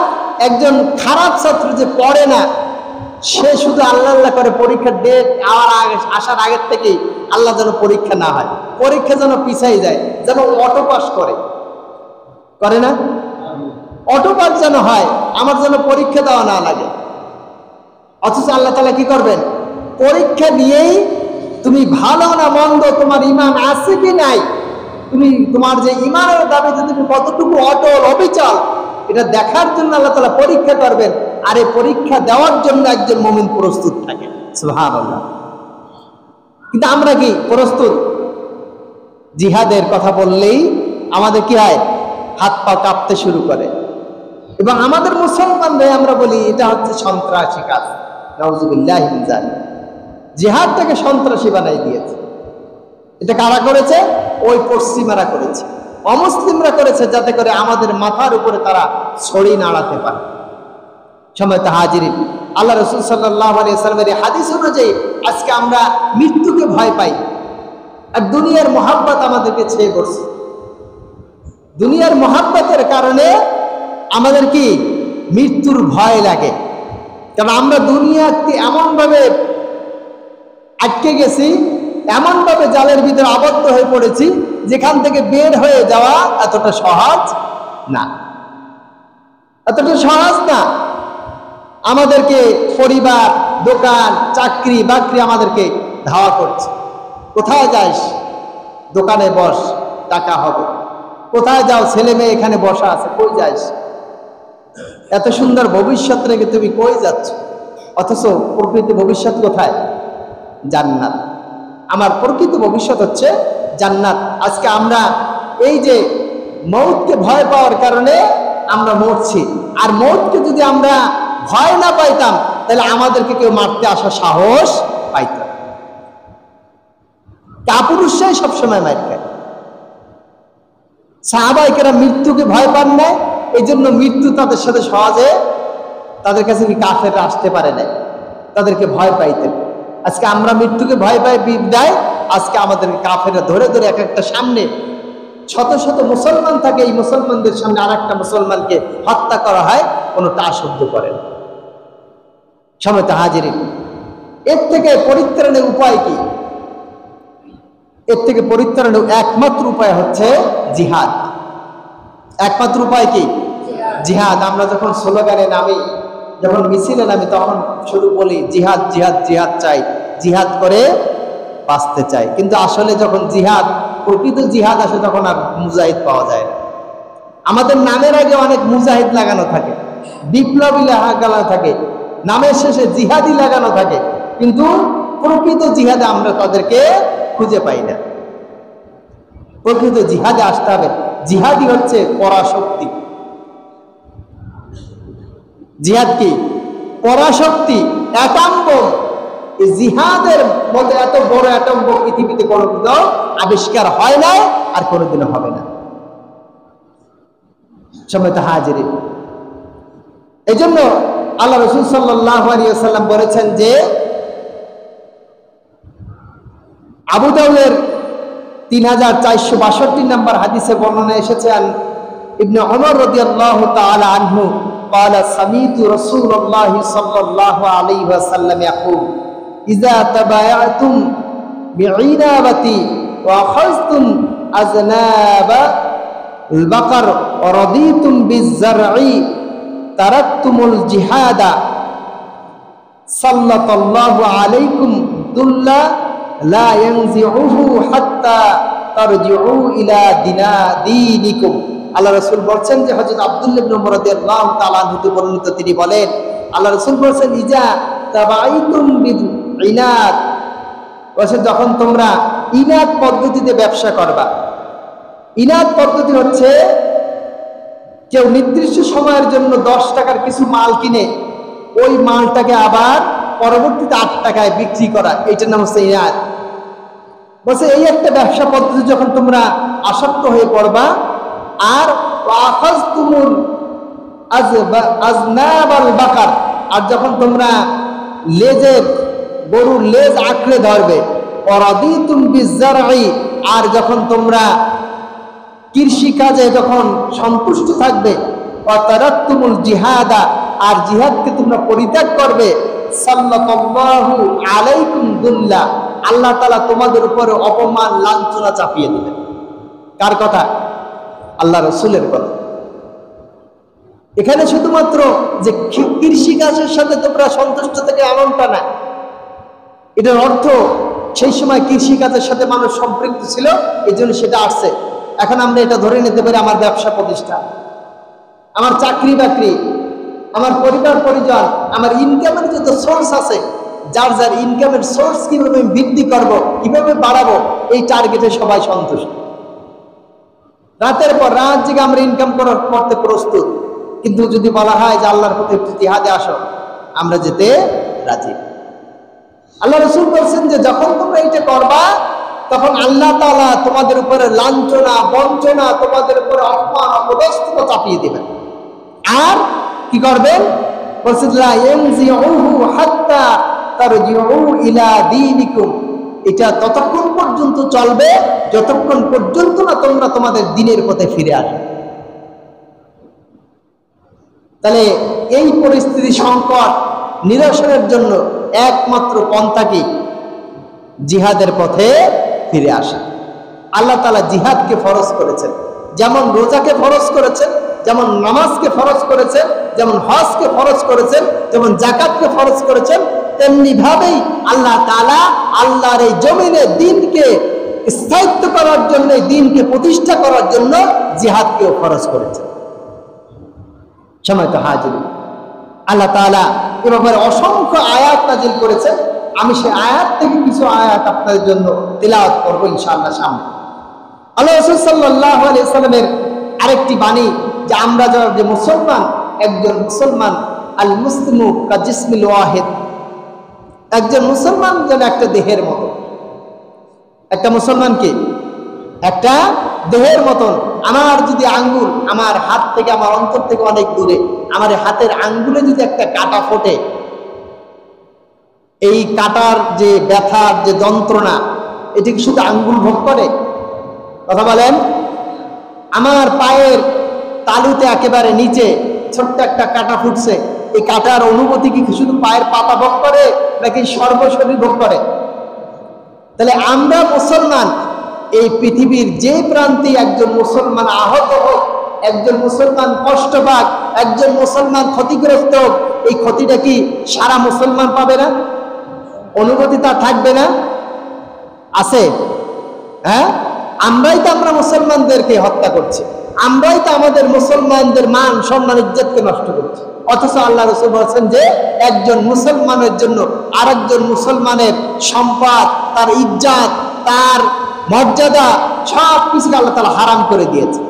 একজন খারাপ ছাত্র যে পড়ে না, সে শুধু আল্লাহ আল্লাহ করে, পরীক্ষার ডেট আসার আগের থেকেই আল্লাহ যেন পরীক্ষা না হয়, পরীক্ষা যেন পিছাই যায়, যেন অটো পাস করে না, অটো পাস যেন হয়, আমার যেন পরীক্ষা দেওয়া না লাগে। অথচ আল্লাহ তাআলা কি করবেন? পরীক্ষা নিয়েই তুমি ভালো না মন্দ, তোমার ঈমান আছে কি নাই, তোমার যে ঈমানের দাবিতে তুমি কতটুকু অটল অবিচল, এটা দেখার জন্য আল্লাহ তাআলা পরীক্ষা করবেন। আর এই পরীক্ষা দেওয়ার জন্য একজন মুমিন প্রস্তুত থাকে। সুবহানাল্লাহ। কিন্তু আমরা কি প্রস্তুত? জিহাদের কথা বললেই আমাদের কি হয়? হাত পা কাঁপতে শুরু করে। এবং আমাদের মুসলমানদের আমরা বলি এটা হচ্ছে সন্ত্রাসী কাজ। নাউযুবিল্লাহি মিন যালিক। জিহাদটাকে সন্ত্রাসী বানাই দিয়েছে। এটা কারা করেছে? ওই পশ্চিমারা করেছে, অমুসলিমরা করেছে, যাতে করে আমাদের মাথার উপরে তারা ছড়ি নাড়াতে পারে। সম্মানিত হাজিরিন, আল্লাহ রাসূল সাল্লাল্লাহু আলাইহি ওয়াসাল্লামের হাদিস অনুযায়ী আজকে আমরা মৃত্যুকে ভয় পাই। আর দুনিয়ার মহাব্বত আমাদেরকে ছেয়ে বসছে। দুনিয়ার মহাব্বতের কারণে আমাদের কি মৃত্যুর ভয় লাগে। কারণ আমরা দুনিয়াতে এমনভাবে আটকে গেছি, এমনভাবে জালের ভিতরে আবদ্ধ হয়ে পড়েছি, যেখান থেকে বের হয়ে যাওয়া এতটা সহজ না, এতটা সহজ না। আমাদেরকে পরিবার, দোকান, চাকরি বাকরি আমাদেরকে ধাওয়া করছে। কোথায় যাস? দোকানে বস, টাকা হবে। কোথায় যাও? ছেলে মেয়ে এখানে বসা আছে, কই যাস? এত সুন্দর ভবিষ্যৎ রেখে তুমি কই যাচ্ছ? অথচ প্রকৃত ভবিষ্যৎ কোথায়? জান্নাত। আমার প্রকৃত ভবিষ্যৎ হচ্ছে জান্নাত। আজকে আমরা এই যে মৌতকে ভয় পাওয়ার কারণে আমরা মরছি। আর মৌতকে যদি আমরা ভয় না পাইতাম, তাহলে আমাদেরকে কেউ মারতে আসার সাহস পাইত না। কাপুরুষরাই সবসময় মার খায়। সাহাবায়ে কেরাম মৃত্যুকে ভয় পান না, এই জন্য মৃত্যু তাদের সাথে সহজে, তাদের কাছে কাফেররা আসতে পারে না, তাদেরকে ভয় পাইতেন। আজকে আমরা মৃত্যুকে ভয় পাই বিদায় আজকে আমাদেরকে কাফেররা ধরে ধরে এক একটা সামনে শত শত মুসলমান থাকে, এই মুসলমানদের সামনে আর একটা মুসলমানকে হত্যা করা হয়, কোনো তা শব্দ করে না। সম্মানিত হাজিরিন, এর থেকে পরিত্রাণের উপায় কি? এর থেকে পরিত্রাণের একমাত্র উপায় হচ্ছে জিহাদ। একমাত্র উপায় কি? জিহাদ। আমরা যখন স্লোগানে নামি, যখন মিছিলে নামি, তখন শুধু বলি জিহাদ জিহাদ জিহাদ চাই, জিহাদ করে বাঁচতে চাই। কিন্তু আসলে যখন জিহাদ, প্রকৃত জিহাদ আসে, তখন আর মুজাহিদ পাওয়া যায় না। আমাদের নামের আগে অনেক মুজাহিদ লাগানো থাকে, বিপ্লবী লাগানো থাকে, নামের শেষে জিহাদি লাগানো থাকে, কিন্তু প্রকৃত জিহাদে আমরা তাদেরকে খুঁজে পাই না। প্রকৃত জিহাদে আসতে হবে। জিহাদই হচ্ছে পরাশক্তি। জিহাদ কি? পরাশক্তি, অ্যাটম বোম। এই জিহাদের মধ্যে এত বড় অ্যাটম বোম পৃথিবীতে কোনোদিনও আবিষ্কার হয় না, আর কোনোদিনও হবে না। সম্মানিত হাজিরিন, এই জন্য আল্লাহ রাসূল সাল্লাল্লাহু আলাইহি ওয়াসাল্লাম বলেছেন যে, আবু দাউদের 3462 নম্বর হাদিসে বর্ণনা এসেছে, ইবনে ওমর রাদিয়াল্লাহু তাআলা আনহু قال سمعت رسول الله صلى الله عليه وسلم يقول إذا تبايعتم بعينابتي وأخذتم أذناب البقر ورضيتم بالزرع تركتم الجهاد سلط الله عليكم ذلا لا ينزعه حتى তারজিউ ইলা দীনিকুম। আল্লাহ রাসূল বলছেন যে হযরত আব্দুল্লাহ ইবনে উমর রাদিয়াল্লাহু তাআলা হতে বর্ণিত, তিনি বলেন আল্লাহ রাসূল বলছেন ইজা তাবাইতুম বিল ইনাদ, বলছেন যখন তোমরা ইনাদ পদ্ধতিতে ব্যবসা করবা। ইনাদ পদ্ধতি হচ্ছে কেউ নির্দিষ্ট সময়ের জন্য 10 টাকার কিছু মাল কিনে ওই মালটাকে আবার পরবর্তীতে 8 টাকায় বিক্রি করা, এইটার নাম হচ্ছে ইনাদ। বলছে এই একটা ব্যবসা পদ্ধতি যখন তোমরা আসক্ত হয়ে পড়বা, আর আখাযতুমুল আযনাবাল বাকার, আর যখন তোমরা লেজের গরুর লেজ আঁকড়ে ধরবে, ওয়ারাদিতুম বিজ্জারঈ, আর যখন তোমরা কৃষি কাজে যখন সন্তুষ্ট থাকবে, ওয়াতারাকতুমুল জিহাদা, আর জিহাদকে তোমরা পরিত্যাগ করবে, সাল্লাল্লাহু আলাইকুম দুল্লা, আল্লাহ তাআলা তোমাদের উপরে অপমান লাঞ্ছনা চাপিয়ে দিবেন। কার কথা? আল্লাহ রাসূলের কথা। এখানে শুধুমাত্র যে কৃষি কাজের সাথে তোমরা সন্তুষ্ট থেকে এমনটা না, এটার অর্থ সেই সময় কৃষি কাজের সাথে মানুষ সম্পৃক্ত ছিল, এই জন্য সেটা আসছে। এখন আমরা এটা ধরে নিতে পারি আমার ব্যবসা প্রতিষ্ঠান, আমার চাকরি বাকরি, আমার পরিবার পরিজন, আমার ইনকামের যত সোর্স আছে, যার যার ইনকামের সোর্স কিভাবে আমি বৃদ্ধি করব, কিভাবে বাড়াবো, এই টার্গেটে সবাই সন্তুষ্ট। রাতের পর রাত জেগে আমরা ইনকাম করতে প্রস্তুত, কিন্তু যদি বলা হয় যে আল্লাহর পথে একটু জিহাদে আসো, আমরা যেতে রাজি। আল্লাহ রাসূল বলছেন যে যখন তোমরা এটা করবা, তখন আল্লাহ তাআলা তোমাদের উপরে লাঞ্ছনা, বঞ্চনা, তোমাদের উপরে অপমান, অপদস্থতা চাপিয়ে দিবেন। আর কি করবেন? বলছেন লা ইয়ানজিউহু হাত্তা তারজিউ ইলা দীনিকুম, এটা ততক্ষণ পর্যন্ত চলবে যতক্ষণ পর্যন্ত না তোমরা তোমাদের দ্বীনের পথে ফিরে আসবে। তাহলে এই পরিস্থিতি সংকট নিরসনের জন্য একমাত্র পন্থা কি? জিহাদের পথে ফিরে আসা। আল্লাহ তাআলা জিহাদকে ফরজ করেছেন, যেমন রোজাকে ফরজ করেছেন, যেমন নামাজকে ফরজ করেছেন, যেমন হজকে ফরজ করেছেন, যেমন যাকাতকে ফরজ করেছেন, তেমনি ভাবেই আল্লাহ তাআলা আল্লাহর এই জমিনে দ্বীনকে স্থায়িত্ব করার জন্য, দ্বীনকে প্রতিষ্ঠা করার জন্য জিহাদকেও ফরজ করেছেন। সময়ত হাজির, আল্লাহ তাআলা এ ব্যাপারে অসংখ্য আয়াত নাযিল করেছেন। আমি সেই আয়াত থেকে কিছু আয়াত আপনাদের জন্য তিলাওয়াত করব ইনশাআল্লাহ সামনে। আল্লাহ রাসূল সাল্লাল্লাহু আলাইহি সাল্লামের আরেকটি বাণী যে আমরা যারা যে মুসলমান, একজন মুসলমান আল মুসলিমু কা জিসমিল ওয়াহিদ, একজন মুসলমান যেন একটা দেহের মতো। একটা মুসলমান কি? একটা দেহের মতন। আমার যদি আঙ্গুল আমার হাত থেকে, আমার অন্তর থেকে অনেক দূরে, আমার হাতের আঙ্গুলে যদি একটা কাঁটা ফোটে, এই কাঁটার যে ব্যথার যে যন্ত্রণা, এটি কি শুধু আঙ্গুল ভোগ করে? কথা বলেন। আমার পায়ের তালুতে একেবারে নিচে ছোট্ট একটা কাঁটা ফুটছে, এই কাঁটার অনুভূতি কি শুধু পায়ের পাতা ভোগ করে নাকি সর্বশরীর ভোগ করে? তাহলে আমরা মুসলমান, এই পৃথিবীর যে প্রান্তে একজন মুসলমান আহত হোক, একজন মুসলমান কষ্ট পাক, একজন মুসলমান ক্ষতিগ্রস্ত হোক, এই ক্ষতিটা কি সারা মুসলমান পাবে না? অনুভূতি তার থাকবে না? আছে? হ্যাঁ, আমরাই তো আমরা মুসলমানদেরকে হত্যা করছি, আমরাই তো আমাদের মুসলমানদের মান সম্মান ইজ্জতকে নষ্ট করছি। অথচ আল্লাহ রাসূল বলেছেন যে একজন মুসলমানের জন্য আরেকজন মুসলমানের সম্পদ, তার ইজ্জত, তার মর্যাদা সব কিছুকে আল্লাহ তাআলা হারাম করে দিয়েছে।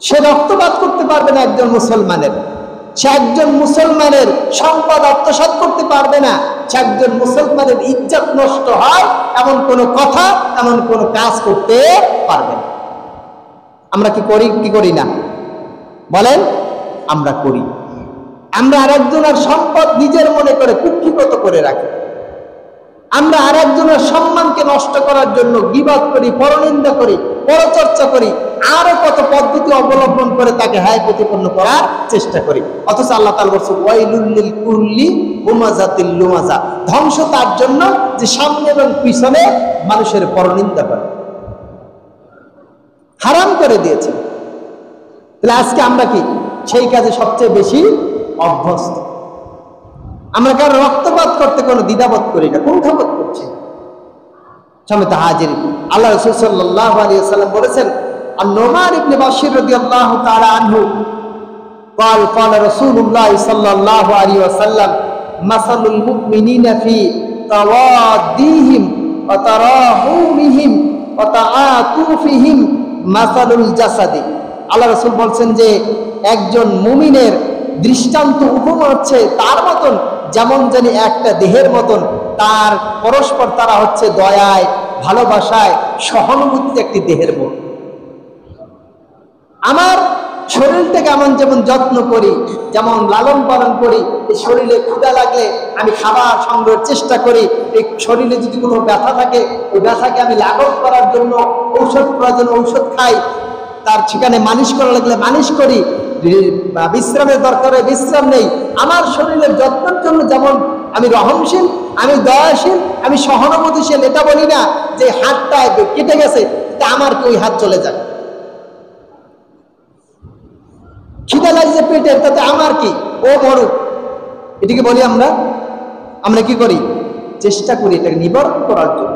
সে রক্তপাত করতে পারবে না একজন মুসলমানের, সে একজন মুসলমানের সম্পদ আত্মসাৎ করতে পারবে না, সে একজন মুসলমানের ইজ্জত নষ্ট হয় এমন কোনো কথা, এমন কোনো কাজ করতে পারবে না। আমরা কি করি কি করি না? বলেন। আমরা করি। আমরা আরেকজনের সম্পদ নিজের মনে করে কুক্ষিগত করে রাখি। আমরা আরেকজনের সম্মানকে নষ্ট করার জন্য গীবত করি, পরনিন্দা করি, পরচর্চা করি, আরো কত পদ্ধতি অবলম্বন করে তাকে হায় প্রতিপন্ন করার চেষ্টা করি। অথচ আল্লাহ তাআলা বলেছেন ওয়াইলুল লিল কুল্লি হুমাযাতিল লুমাযা, ধ্বংস তার জন্য যে সামনে এবং পিছনে মানুষের পরনিন্দা করে। হারাম করে দিয়েছে। তাহলে আজকে আমরা কি সেই কাজে সবচেয়ে বেশি অভ্যস্ত? আমরা কারো রক্তপাত করতে কোনো দ্বিধাবোধ করি না, কুণ্ঠাবোধ করছি। সমেত হাজির, আল্লাহ রাসূল সাল্লাল্লাহু আলাইহি ওয়াসাল্লাম বলেছেন, আন-নুমান ইবনে বাশির রাদিয়াল্লাহু তাআলা আনহু قال قال رسول الله صلى الله عليه وسلم مثل المؤمنين في توادهم وتراحمهم وتعاطفهم مثل الجسد। আল্লাহ রাসূল বলছেন যে একজন মুমিনের দৃষ্টান্ত উপমা হচ্ছে তার মতন, যেমন জানি একটা দেহের মতন, তার পরস্পর তারা হচ্ছে দয়ায়, ভালোবাসায়, সহানুভূতিতে একটি দেহের মতো। আমার শরীরটাকে এমন যেমন যত্ন করি, যেমন লালন পালন করি, এই শরীরে ক্ষুধা লাগলে আমি খাবার সংগ্রহের চেষ্টা করি, এই শরীরে যদি কোনো ব্যথা থাকে ওই ব্যথাকে আমি লাঘব করার জন্য ঔষধ প্রয়োজন ঔষধ খাই, তার সেখানে মালিশ করা লাগলে মালিশ করি, বিশ্রামের দরকারে বিশ্রাম নেই। আমার শরীরের যত্নের জন্য যেমন আমি রহমশীল, আমি দয়াশীল, আমি সহানুভূতিশীল, এটা বলি না যে হাতটা কেটে গেছে তা আমার কি ওই হাত চলে যায়, খিদা লাগছে পেটের তাতে আমার কি, ও মরুক, এটিকে বলি আমরা। আমরা কি করি, চেষ্টা করি এটাকে নিবারণ করার জন্য।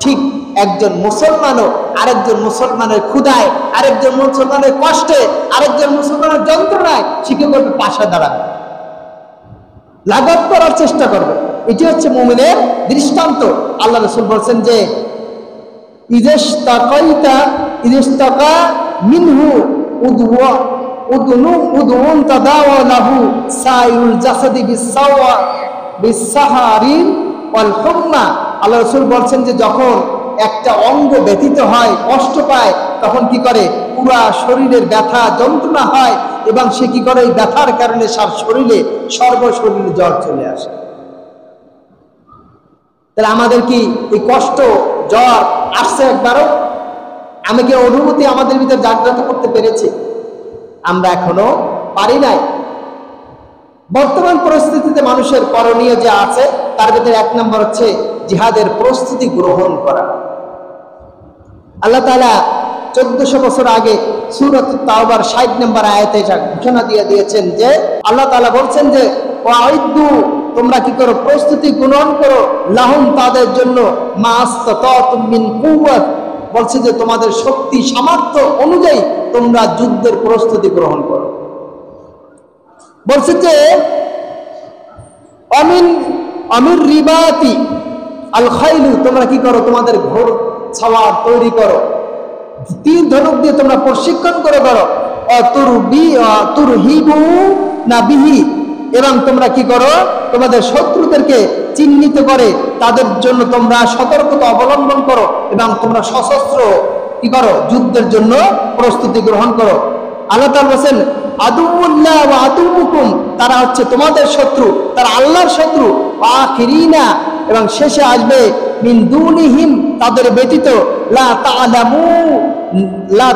ঠিক একজন মুসলমানও আরেকজন মুসলমানের ক্ষুধায়, আরেকজন মুসলমানের কষ্টে, আরেকজন মুসলমানের যন্ত্রণায় সে কি করবে, পাশে দাঁড়াবে, লাঘব করার চেষ্টা করবে। এটি হচ্ছে মুমিনের দৃষ্টান্ত। আল্লাহ রাসূল বলছেন যে ইজতাকা মিনহু উদওয়া উদউন তাদাওয়া লাহু সাইরুল জাসাদি বিসাহারি ওয়াল হুম্মা। আল্লাহ রাসূল বলছেন যে যখন একটা অঙ্গ ব্যথিত হয়, কষ্ট পায়, তখন কি করে, পুরা শরীরের ব্যথা যন্ত্রণা হয় এবং সে কি করে, এই ব্যথার কারণে সর্বশরীরে জ্বর চলে আসে। তাহলে আমাদের কি এই কষ্ট জ্বর আসছে একবারও? আমি কি অনুভূতি আমাদের ভিতরে জাগ্রত করতে পেরেছি? আমরা এখনো পারি নাই। বর্তমান পরিস্থিতিতে মানুষের করণীয় যে আছে তার ভিতরে এক নম্বর হচ্ছে জিহাদের প্রস্তুতি গ্রহণ করা। আল্লাহ তাআলা 1400 বছর আগে সূরাত তাওবার 60 নম্বর আয়াতে এটা ঘোষণা দিয়ে দিয়েছেন যে আল্লাহ তাআলা বলছেন যে ওয়াইদু, তোমরা কি করো, প্রস্তুতি গ্রহণ করো, লাহুম, তাদের জন্য, মাস্তাতাতুম মিন কুওয়াত, বলছে যে তোমাদের শক্তি সামর্থ্য অনুযায়ী তোমরা যুদ্ধের প্রস্তুতি গ্রহণ করো। বলছে যে আমির রিবাতি আল খাইলু, তোমরা কি করো, তোমাদের ঘোড় ছাওয়ার তৈরি করো, তীর ধনুক দিয়ে তোমরা প্রশিক্ষণ করে করো, তুরহিবু না বিহি, এবং তোমরা কি করো, তোমাদের শত্রুদেরকে চিহ্নিত করে তাদের জন্য তোমরা সতর্কতা অবলম্বন করো এবং তোমরা সশস্ত্র কি করো, যুদ্ধের জন্য প্রস্তুতি গ্রহণ করো। আল্লাহ তাআলা বলেন আদুউল্লাহ ওয়া আদুউকুম, তারা হচ্ছে তোমাদের শত্রু, তারা আল্লাহর শত্রু, আখিরিনা, এবং শেষে আসবে মিন দুনিহিম, তাদের ব্যতীত, লা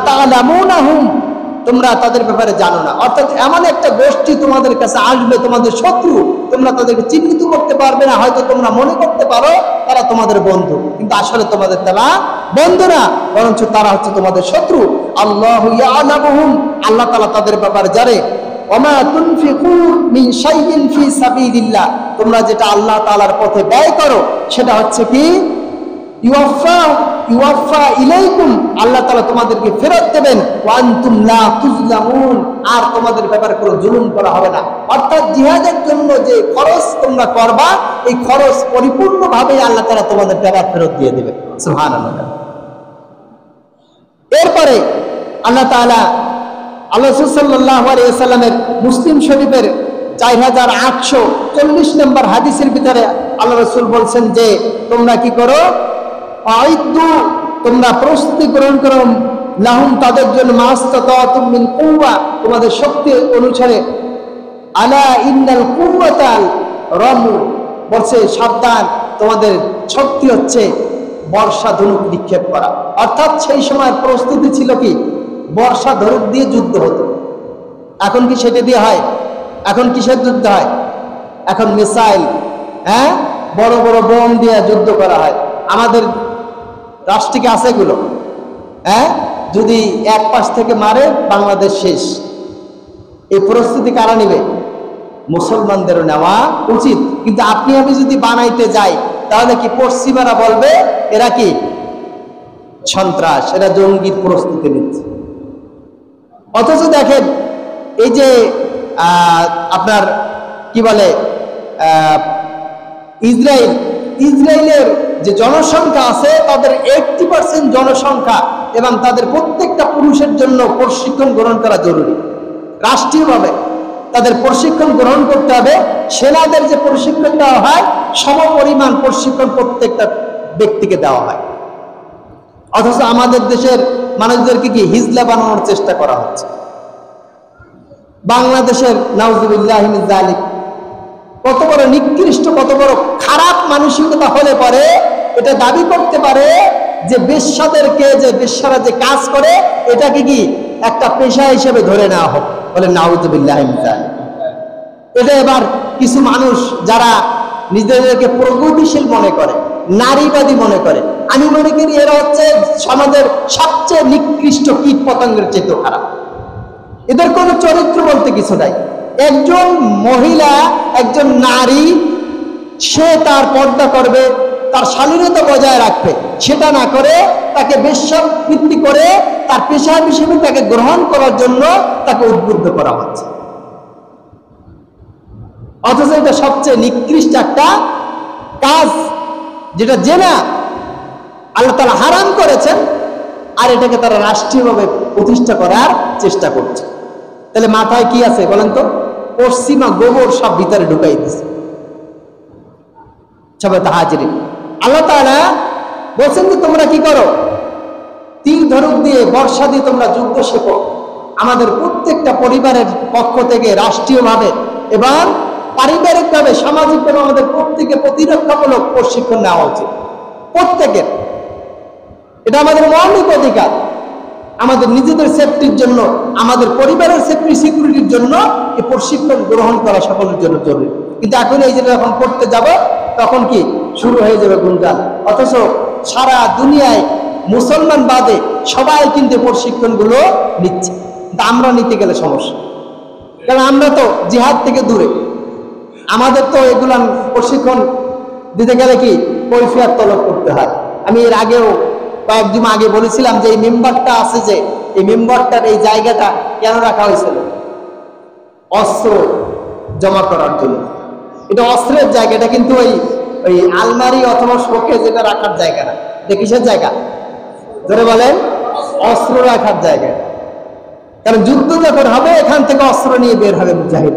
তা'লামুনাহুম, তোমরা তাদের ব্যাপারে জানো না। অর্থাৎ এমন একটা গোষ্ঠী তোমাদের কাছে আসবে, তোমাদের শত্রু, তোমরা তাদেরকে চিহ্নিত করতে পারবে না। হয়তো তোমরা মনে করতে পারো তারা তোমাদের বন্ধু, কিন্তু আসলে তোমাদের তারা বন্ধু না, বরঞ্চ তারা হচ্ছে তোমাদের শত্রু। আল্লাহু ইয়ালামুহুম, আল্লাহ তাআলা তাদের ব্যাপারে জানে। ওমা তুনফিকু মিন শাইইন ফি সাবিলিল্লাহ, তোমরা যেটা আল্লাহ তাআলার পথে ব্যয় করো সেটা হচ্ছে কি, ইউয়াফা ইলাইকুম, আল্লাহ তাআলা তোমাদেরকে ফেরত দেবেন, ওয়া আনতুম লা তুজলামুন, আর তোমাদের ব্যাপারে কোনো জুলুম করা হবে না। অর্থাৎ জিহাদের জন্য যে খরচ তোমরা করবা, এই খরচ পরিপূর্ণভাবে আল্লাহ তাআলা তোমাদের ব্যাপার ফেরত দিয়ে দেবে। সুবহানাল্লাহ। এরপরে আল্লাহ তাআলা আল্লাহ রাসূল সাল্লাল্লাহু আলাইহি ওয়াসাল্লামের মুসলিম শরীফের 4840 নম্বর হাদিসের ভিতরে আল্লাহ রাসূল বলছেন যে তোমরা কি করো, আইদু, তোমরা প্রস্তুতি গ্রহণ করো, লাহুম, তাদের জন্য, মাস্তাতাতুম মিন কুওয়া, তোমাদের শক্তি অনুসারে, আলা ইন্নাল কুওয়াতাল রামু, বলছে সাবধান, তোমাদের শক্তি হচ্ছে বর্ষা ধনুক নিক্ষেপ করা। অর্থাৎ সেই সময় প্রস্তুতি ছিল কি, বর্ষা ধনুক দিয়ে যুদ্ধ হতো। এখন কি সেটা দিয়ে হয়? এখন কিসের যুদ্ধ হয়? এখন মিসাইল, বড় বড় বোম দিয়ে যুদ্ধ করা হয়। আমাদের রাষ্ট্রকে আছে এগুলো, যদি এক পাশ থেকে মারে বাংলাদেশ শেষ। এই প্রস্তুতি কারা নেবে? মুসলমানদেরও নেওয়া উচিত। কিন্তু আপনি আমি যদি বানাইতে যাই তাহলে কি পশ্চিমারা বলবে এরা কি সন্ত্রাস, এরা জঙ্গির প্রস্তুতি নিচ্ছে। অথচ দেখেন এই যে আপনার কি বলে ইসরায়েলের যে জনসংখ্যা আছে তাদের 80% জনসংখ্যা এবং তাদের প্রত্যেকটা পুরুষের জন্য প্রশিক্ষণ গ্রহণ করা জরুরি। রাষ্ট্রীয়ভাবে তাদের প্রশিক্ষণ গ্রহণ করতে হবে। সেনাদের যে প্রশিক্ষণ দেওয়া হয় সমপরিমাণ প্রশিক্ষণ প্রত্যেকটা ব্যক্তিকে দেওয়া হয়। অথচ আমাদের দেশের মানুষদেরকে কি হিজলা বানানোর চেষ্টা করা হচ্ছে। বাংলাদেশের নাউজুবিল্লাহি মিন যালিক কত বড় নিকৃষ্ট, কত বড় খারাপ মানসিকতা হলে পরে এটা দাবি করতে পারে যে বেশ্যাদেরকে, যে বেশ্যারা যে কাজ করে এটাকে কি একটা পেশা হিসেবে ধরে নেওয়া হোক, বলে নাউজুবিল্লাহি মিন যালিক। এটা এবার কিছু মানুষ যারা নিজেদেরকে প্রগতিশীল মনে করে, নারীবাদী মনে করে, আমি মনে করি এরা হচ্ছে সমাজের সবচেয়ে নিকৃষ্ট কীট পতঙ্গের চেয়ে খারাপ। এদের কোনো চরিত্র বলতে কিছু নাই। একজন মহিলা, একজন নারী, সে তার পর্দা করবে, তার শালীনতা বজায় রাখবে, সেটা না করে তাকে বেশ্যাবৃত্তি করে তার পেশা হিসেবে তাকে গ্রহণ করার জন্য তাকে উদ্বুদ্ধ করা হচ্ছে। অথচ এটা সবচেয়ে নিকৃষ্ট একটা কাজ, যেটা জেনা আল্লাহ তাআলা হারাম করেছেন, আর এটাকে তারা রাষ্ট্রীয়ভাবে প্রতিষ্ঠা করার চেষ্টা করছে। তাহলে মাথায় কি আছে বলেন তো? পশ্চিমা গোবর সব ভিতরে ঢুকাই দিচ্ছে। সবাই তো হাজির, আল্লাহ তাআলা বলছেন যে তোমরা কি করো, তীর ধনুক দিয়ে, বর্ষা দিয়ে তোমরা যুদ্ধ শেখো। আমাদের প্রত্যেকটা পরিবারের পক্ষ থেকে রাষ্ট্রীয়ভাবে এবং পারিবারিকভাবে, সামাজিকভাবে আমাদের প্রত্যেকে প্রতিরক্ষামূলক প্রশিক্ষণ নেওয়া উচিত। প্রত্যেকের, এটা আমাদের মৌলিক অধিকার। আমাদের নিজেদের সেফটির জন্য, আমাদের পরিবারের সেফটি সিকিউরিটির জন্য এই প্রশিক্ষণ গ্রহণ করা সকলের জন্য জরুরি। কিন্তু এখন এই যেটা যখন করতে যাব তখন কি শুরু হয়ে যাবে গুঞ্জন। অথচ সারা দুনিয়ায় মুসলমান বাদে সবাই কিন্তু প্রশিক্ষণগুলো নিচ্ছে, কিন্তু আমরা নিতে গেলে সমস্যা। কারণ আমরা তো জিহাদ থেকে দূরে, আমাদের তো এগুলা প্রশিক্ষণ দিতে গেলে কি কৈফিয়ত তলব করতে হয়। আমি এর আগেও কয়েকদিন আগে বলেছিলাম যে এই মেম্বারটা আছে, যে এই মেম্বারটার এই জায়গাটা কেন রাখা হয়েছিল? অস্ত্র জমা করার জন্য। এটা অস্ত্রের জায়গা, এটা কিন্তু ওই আলমারি অথবা শোকে যেটা রাখার জায়গা না। এটা কিসের জায়গা? ধরে বলেন, অস্ত্র রাখার জায়গা। কারণ যুদ্ধ যখন হবে এখান থেকে অস্ত্র নিয়ে বের হবে মুজাহিদ।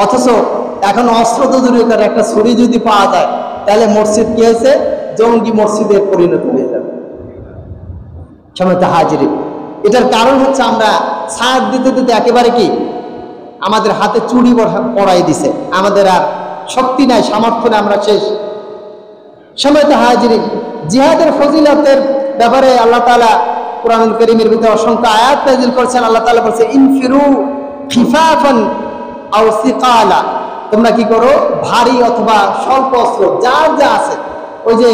অথচ এখন অস্ত্র তো দূরে করে, একটা ছুরি যদি পাওয়া যায় তাহলে মসজিদ কি হয়েছে? জঙ্গি মসজিদে পরিণত হয়ে যাবে। সময় হাজির, এটার কারণ হচ্ছে আমরা ছাড় দিতে দিতে একেবারে কি আমাদের হাতে চুড়ি পড়াই দিছে, আমাদের আর শক্তি নাই, সামর্থ্য নাই, আমরা শেষ। সময় হাজির, জিহাদের ফজিলতের ব্যাপারে আল্লাহ তাআলা কুরআনুল কারীমের ভিতরে অসংখ্য আয়াত নাযিল করেছেন। আল্লাহ তাআলা বলেছে ইনফিরু খিফাফান আও সিকালা, তোমরা কি করো ভারী অথবা স্বল্প অস্ত্র যার যা আছে। ওই যে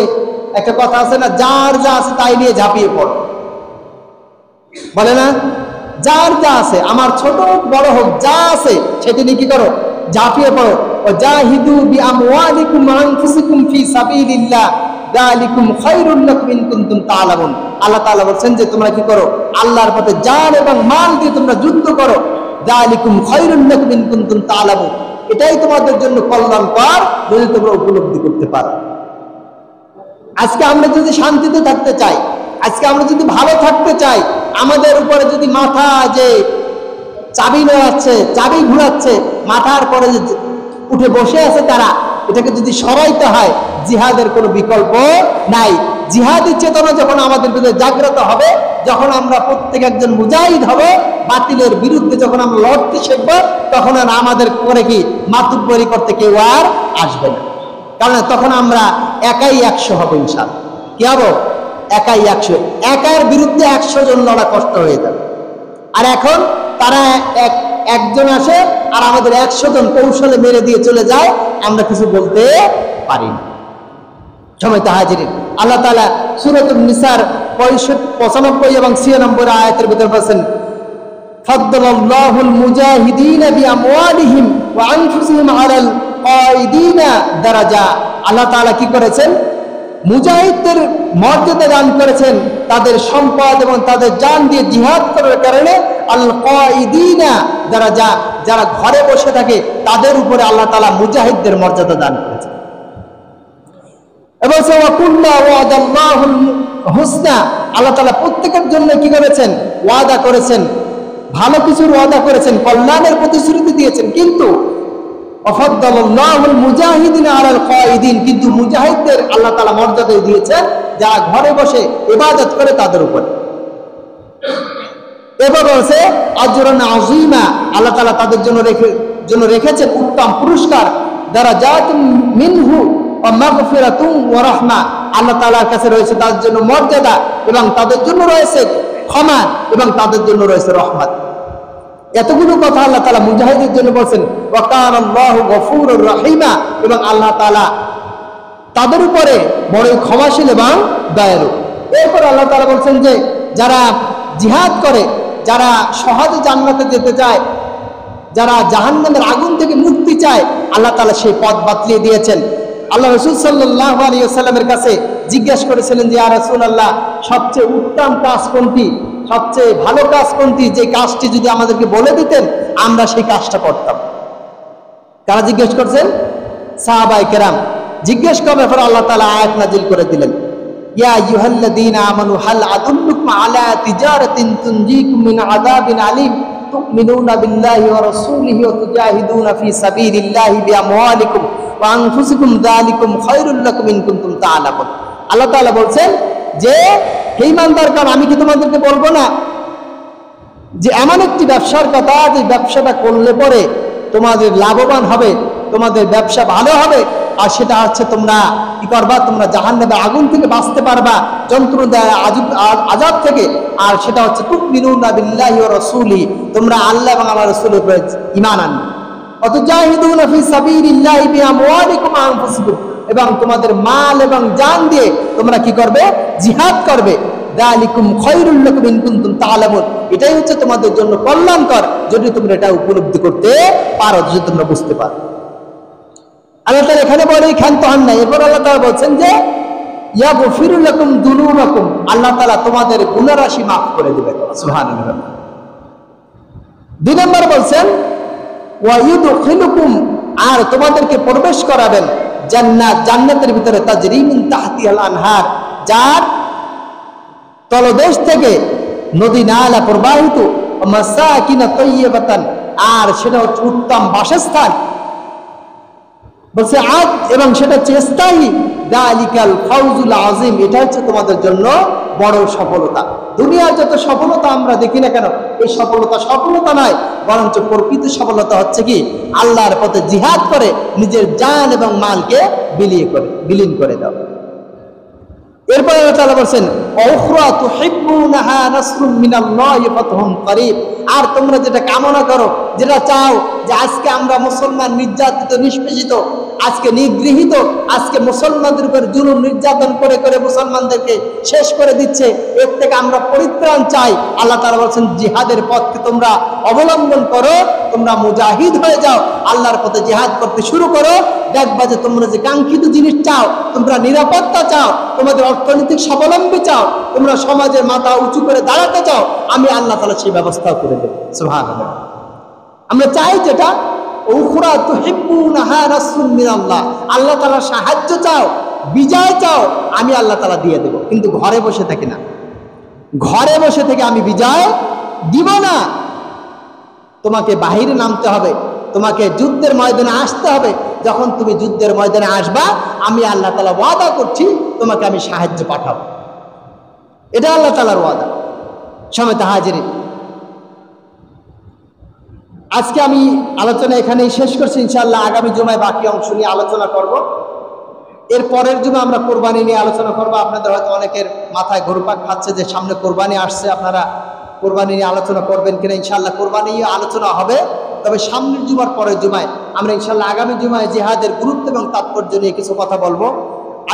একটা কথা আছে না, যার যা আছে তাই নিয়ে ঝাঁপিয়ে পড়ো, বলে না? যার যা আছে, আমার ছোট হোক বড় হোক, যা আছে সেটা নিয়ে কি করো, ঝাঁপিয়ে পড়ো। ওয়াজাহিদু বিআমওয়ালিকুম ওয়া আনফুসিকুম ফি সাবিলিল্লাহ যালিকুম খায়রুল লাকুম ইন কুনতুম তা'লামুন। আল্লাহ তাআলা বলেন যে তোমরা কি করো, আল্লাহর পথে জান এবং মাল দিয়ে তোমরা যুদ্ধ করো। যালিকুম খায়রুল লাকুম ইন কুনতুম তা'লামুন, এটাই তোমাদের জন্য কল্যাণকর যদি তোমরা উপলব্ধি করতে পারো। আজকে আমরা যদি শান্তিতে থাকতে চাই, আজকে আমরা যদি ভালো থাকতে চাই, আমাদের উপরে যদি মাথা যে চাবি নেওয়াচ্ছে, চাবি ঘুরাচ্ছে, মাথার পরে যে উঠে বসে আছে তারা, এটাকে যদি সরাইতে হয়, জিহাদের কোনো বিকল্প নাই। জিহাদি চেতনা যখন আমাদের ভিতরে জাগ্রত হবে, যখন আমরা প্রত্যেক একজন মুজাহিদ হব, বাতিলের বিরুদ্ধে যখন আমরা লড়তে শিখবো, তখন আর আমাদের করে কি মাতুব্বরি করতে কেউ আর আসবে না। কারণ তখন আমরা একাই 100 হব ইনশাআল্লাহ। কি হবো? একাই 100। একার বিরুদ্ধে 100 জন লড়া কষ্ট হয়ে যাবে। আর এখন তারা একজন আসে আর আমাদের 100 জন কৌশলে মেরে দিয়ে চলে যায়, আমরা কিছু বলতে পারি না। সময় হাজিরিন, আল্লাহ তাআলা সূরাতুন নিসার 95 এবং 96 আয়াতের ভিতরে বলেন ফাদ্দালাল্লাহুল মুজাহিদিনা বিআমওয়ালিহিম ওয়া আনফুসিহিম আলাল কায়িদিনা দারাজা। আল্লাহ তাআলা কি করেছেন? মুজাহিদদের মর্যাদা দান করেছেন তাদের সম্পদ এবং তাদের জান দিয়ে জিহাদ করার কারণে। আল কায়িদিনা, যারা ঘরে বসে থাকে তাদের উপরে আল্লাহ তাআলা মুজাহিদদের মর্যাদা দান করেছেন। এবং হুসনা, আল্লাহ তাআলা প্রত্যেকের জন্য কি করেছেন? ওয়াদা করেছেন, ভালো কিছুর ওয়াদা করেছেন, কল্যাণের প্রতিশ্রুতি দিয়েছেন। কিন্তু মুজাহিদিনা আলাল কায়িদিন, কিন্তু মুজাহিদদের আল্লাহ তাআলা মর্যাদা দিয়েছেন যারা ঘরে বসে ইবাদত করে তাদের উপরে। এবার বলছে আজরান আযীমা, আল্লাহ তাআলা তাদের জন্য রেখেছেন উত্তম পুরস্কার। দারাজাতুম মিনহু ওয়া মাগফিরাতুম ওয়া রাহমা, আল্লাহ তাআলার কাছে রয়েছে তাদের জন্য মর্যাদা এবং তাদের জন্য রয়েছে ক্ষমা এবং তাদের জন্য রয়েছে রহমত। এতগুলো কথা আল্লাহ তাআলা মুজাহিদের জন্য বলছেন। ওয়া কানাল্লাহু গফুরুর রহিমা, এবং আল্লাহ তাআলা তাদের উপরে বড়ই ক্ষমাশীল এবং দয়ালু। এরপর আল্লাহ তাআলা বলছেন যে যারা জিহাদ করে, যারা সহজে জান্নাতে যেতে চায়, যারা জাহান্নামের আগুন থেকে মুক্তি চায়, আল্লাহ তাআলা সেই পথ বাতলিয়ে দিয়েছেন। আল্লাহ রাসূল সাল্লাল্লাহু আলাইহি ওয়াসাল্লামের কাছে জিজ্ঞেস করেছিলেন যে ইয়া রাসূলুল্লাহ, সবচেয়ে উত্তম কাজ কোনটি, সবচেয়ে ভালো কাজ কোনটি, যে কাজটি যদি আমাদেরকে বলে দিতেন আমরা সেই কাজটা করতাম। কারা জিজ্ঞেস করছেন? সাহাবায়ে কেরাম জিজ্ঞেস করার পর আল্লাহ তাআলা আয়াত নাযিল করে দিলেন, ইয়া আইয়ুহাল্লাযীনা আমানু হাল আদুল্লুকুম আলা তিজারাতিন তুনজিকুম মিন আযাবিন আলীম তুমিনুনা বিল্লাহি ওয়া রাসূলিহি ওয়া তুজাহিদুনা ফি সাবিলিল্লাহি বিআমওয়ালিকুম ওয়া আনফুসিকুম যালিকুম খায়রুল লাকুম ইন কুনতুম তা'লামুন। আল্লাহ তাআলা বলছেন যে হে ঈমানদারগণ, আমি কি তোমাদেরকে বলবো না যে এমন একটি ব্যবসার কথা, যে ব্যবসাটা করলে পরে তোমাদের লাভবান হবে, তোমাদের ব্যবসা ভালো হবে, আর সেটা হচ্ছে তোমরা কি করবা? তোমরা জাহান্নামের আগুন থেকে বাঁচতে পারবা, যন্ত্রণা আযাব থেকে। আর সেটা হচ্ছে তুমিনুনা বিল্লাহি ওয়া রাসূলিহি, তোমরা আল্লাহ এবং আল্লাহর রাসূলের উপরে ঈমান আনবে। ওয়া তুজাহিদুনা ফি সাবিলিল্লাহি বিআমওয়ালিকুম ওয়া আনফুসিকুম, এবং তোমাদের মাল এবং জান দিয়ে তোমরা কি করবে? জিহাদ করবে। যালিকুম খায়রুল লাকুম ইন কুনতুম তা'লামুন, এটাই হচ্ছে তোমাদের জন্য কল্যাণকর যদি তোমরা এটা উপলব্ধি করতে পারো, যদি তোমরা বুঝতে পারো। আল্লাহ তাআলা এখানে বলেই ক্ষান্ত হন নাই। এরপর আল্লাহ তাআলা বলছেন যে ইয়াগফিরু লাকুম যুনুবাকুম, আল্লাহ তাআলা তোমাদের গুনাহ রাশি মাফ করে দিবেন। সুবহানাল্লাহ। 2 নম্বর বলছেন ওয়া ইউদখিলুকুম, আর তোমাদেরকে প্রবেশ করাবেন জান্নাত, জান্নাতের ভিতরে তাজরি মিন তাহতিহাল আনহার, যার তলদেশ থেকে নদী নালা প্রবাহিত, মাসাকিন তাইয়্যিবাতান, আর সেটা হচ্ছে উত্তম বাসস্থান। বলছে আজ, এবং সেটা হচ্ছে স্থায়ী। যালিকাল ফাউজুল আযীম, এটা হচ্ছে তোমাদের জন্য বড় সফলতা। দুনিয়ার যত সফলতা আমরা দেখি না কেন, এই সফলতা নয়, বরঞ্চ প্রকৃত সফলতা হচ্ছে কি? আল্লাহর পথে জিহাদ করে নিজের জান এবং মালকে বিলীন করে দাও। এরপর আল্লাহ তাআলা বলেন উখরা তুহিব্বুনাহা নাসরুম মিনাল্লাহি ফাতহুন করিব, আর তোমরা যেটা কামনা করো, যেটা চাও, যে আজকে আমরা মুসলমান নির্যাতিত নিষ্পেষিত, আজকে নিগৃহীত, আজকে মুসলমানদের উপর জুলুম নির্যাতন করে করে মুসলমানদেরকে শেষ করে দিচ্ছে, এর থেকে আমরা পরিত্রাণ চাই। আল্লাহ তাআলা বলেন জিহাদের পথকে তোমরা অবলম্বন করো, তোমরা মুজাহিদ হয়ে যাও, আল্লাহর পথে জিহাদ করতে শুরু করো। দেখবা যে তোমরা যে কাঙ্ক্ষিত জিনিস চাও, তোমরা নিরাপত্তা চাও, তোমাদের অর্থনৈতিক স্বাবলম্বী চাও, তোমরা সমাজের মাথা উঁচু করে দাঁড়াতে চাও, আমি আল্লাহ তাআলা সেই ব্যবস্থা করে দেব। সুবহানাল্লাহ। আমরা চাই যেটা উখরা তুহিব্বুনাহা নাসরুম মিনাল্লাহ, আল্লাহ তাআলার সাহায্য চাও, বিজয় চাও, আমি আল্লাহ তাআলা দিয়ে দেব। কিন্তু ঘরে বসে থাকি না, ঘরে বসে থেকে আমি বিজয় দিব না। তোমাকে বাহিরে নামতে হবে, তোমাকে যুদ্ধের ময়দানে আসতে হবে। যখন তুমি যুদ্ধের ময়দানে আসবা, আমি আল্লাহ তাআলা ওয়াদা করছি তোমাকে আমি সাহায্য পাঠাবো। এটা আল্লাহ তাআলার ওয়াদা। সমেত হাজিরিন, আজকে আমি আলোচনা এখানেই শেষ করছি। ইনশাআল্লাহ আগামী জুমায় বাকি অংশ নিয়ে আলোচনা করব। এর পরের জুমা আমরা কোরবানি নিয়ে আলোচনা করব। আপনাদের হয়তো অনেকের মাথায় ঘুরপাক খাচ্ছে যে সামনে কোরবানি আসছে, আপনারা কোরবানি নিয়ে আলোচনা করবেন কিনা। ইনশাআল্লাহ কোরবানি নিয়ে আলোচনা হবে, তবে সামনের জুমার পরের জুমায় আমরা ইনশাআল্লাহ আগামী জুমায় জিহাদের গুরুত্ব এবং তাৎপর্য নিয়ে কিছু কথা বলবো।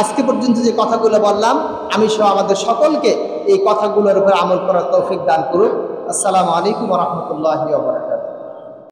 আজকে পর্যন্ত যে কথাগুলো বললাম, আমি সহ আমাদের সকলকে এই কথাগুলোর উপর আমল করার তৌফিক দান করুন। আসসালামু আলাইকুম ওয়া রাহমাতুল্লাহি ওয়া বারাকাতুহু।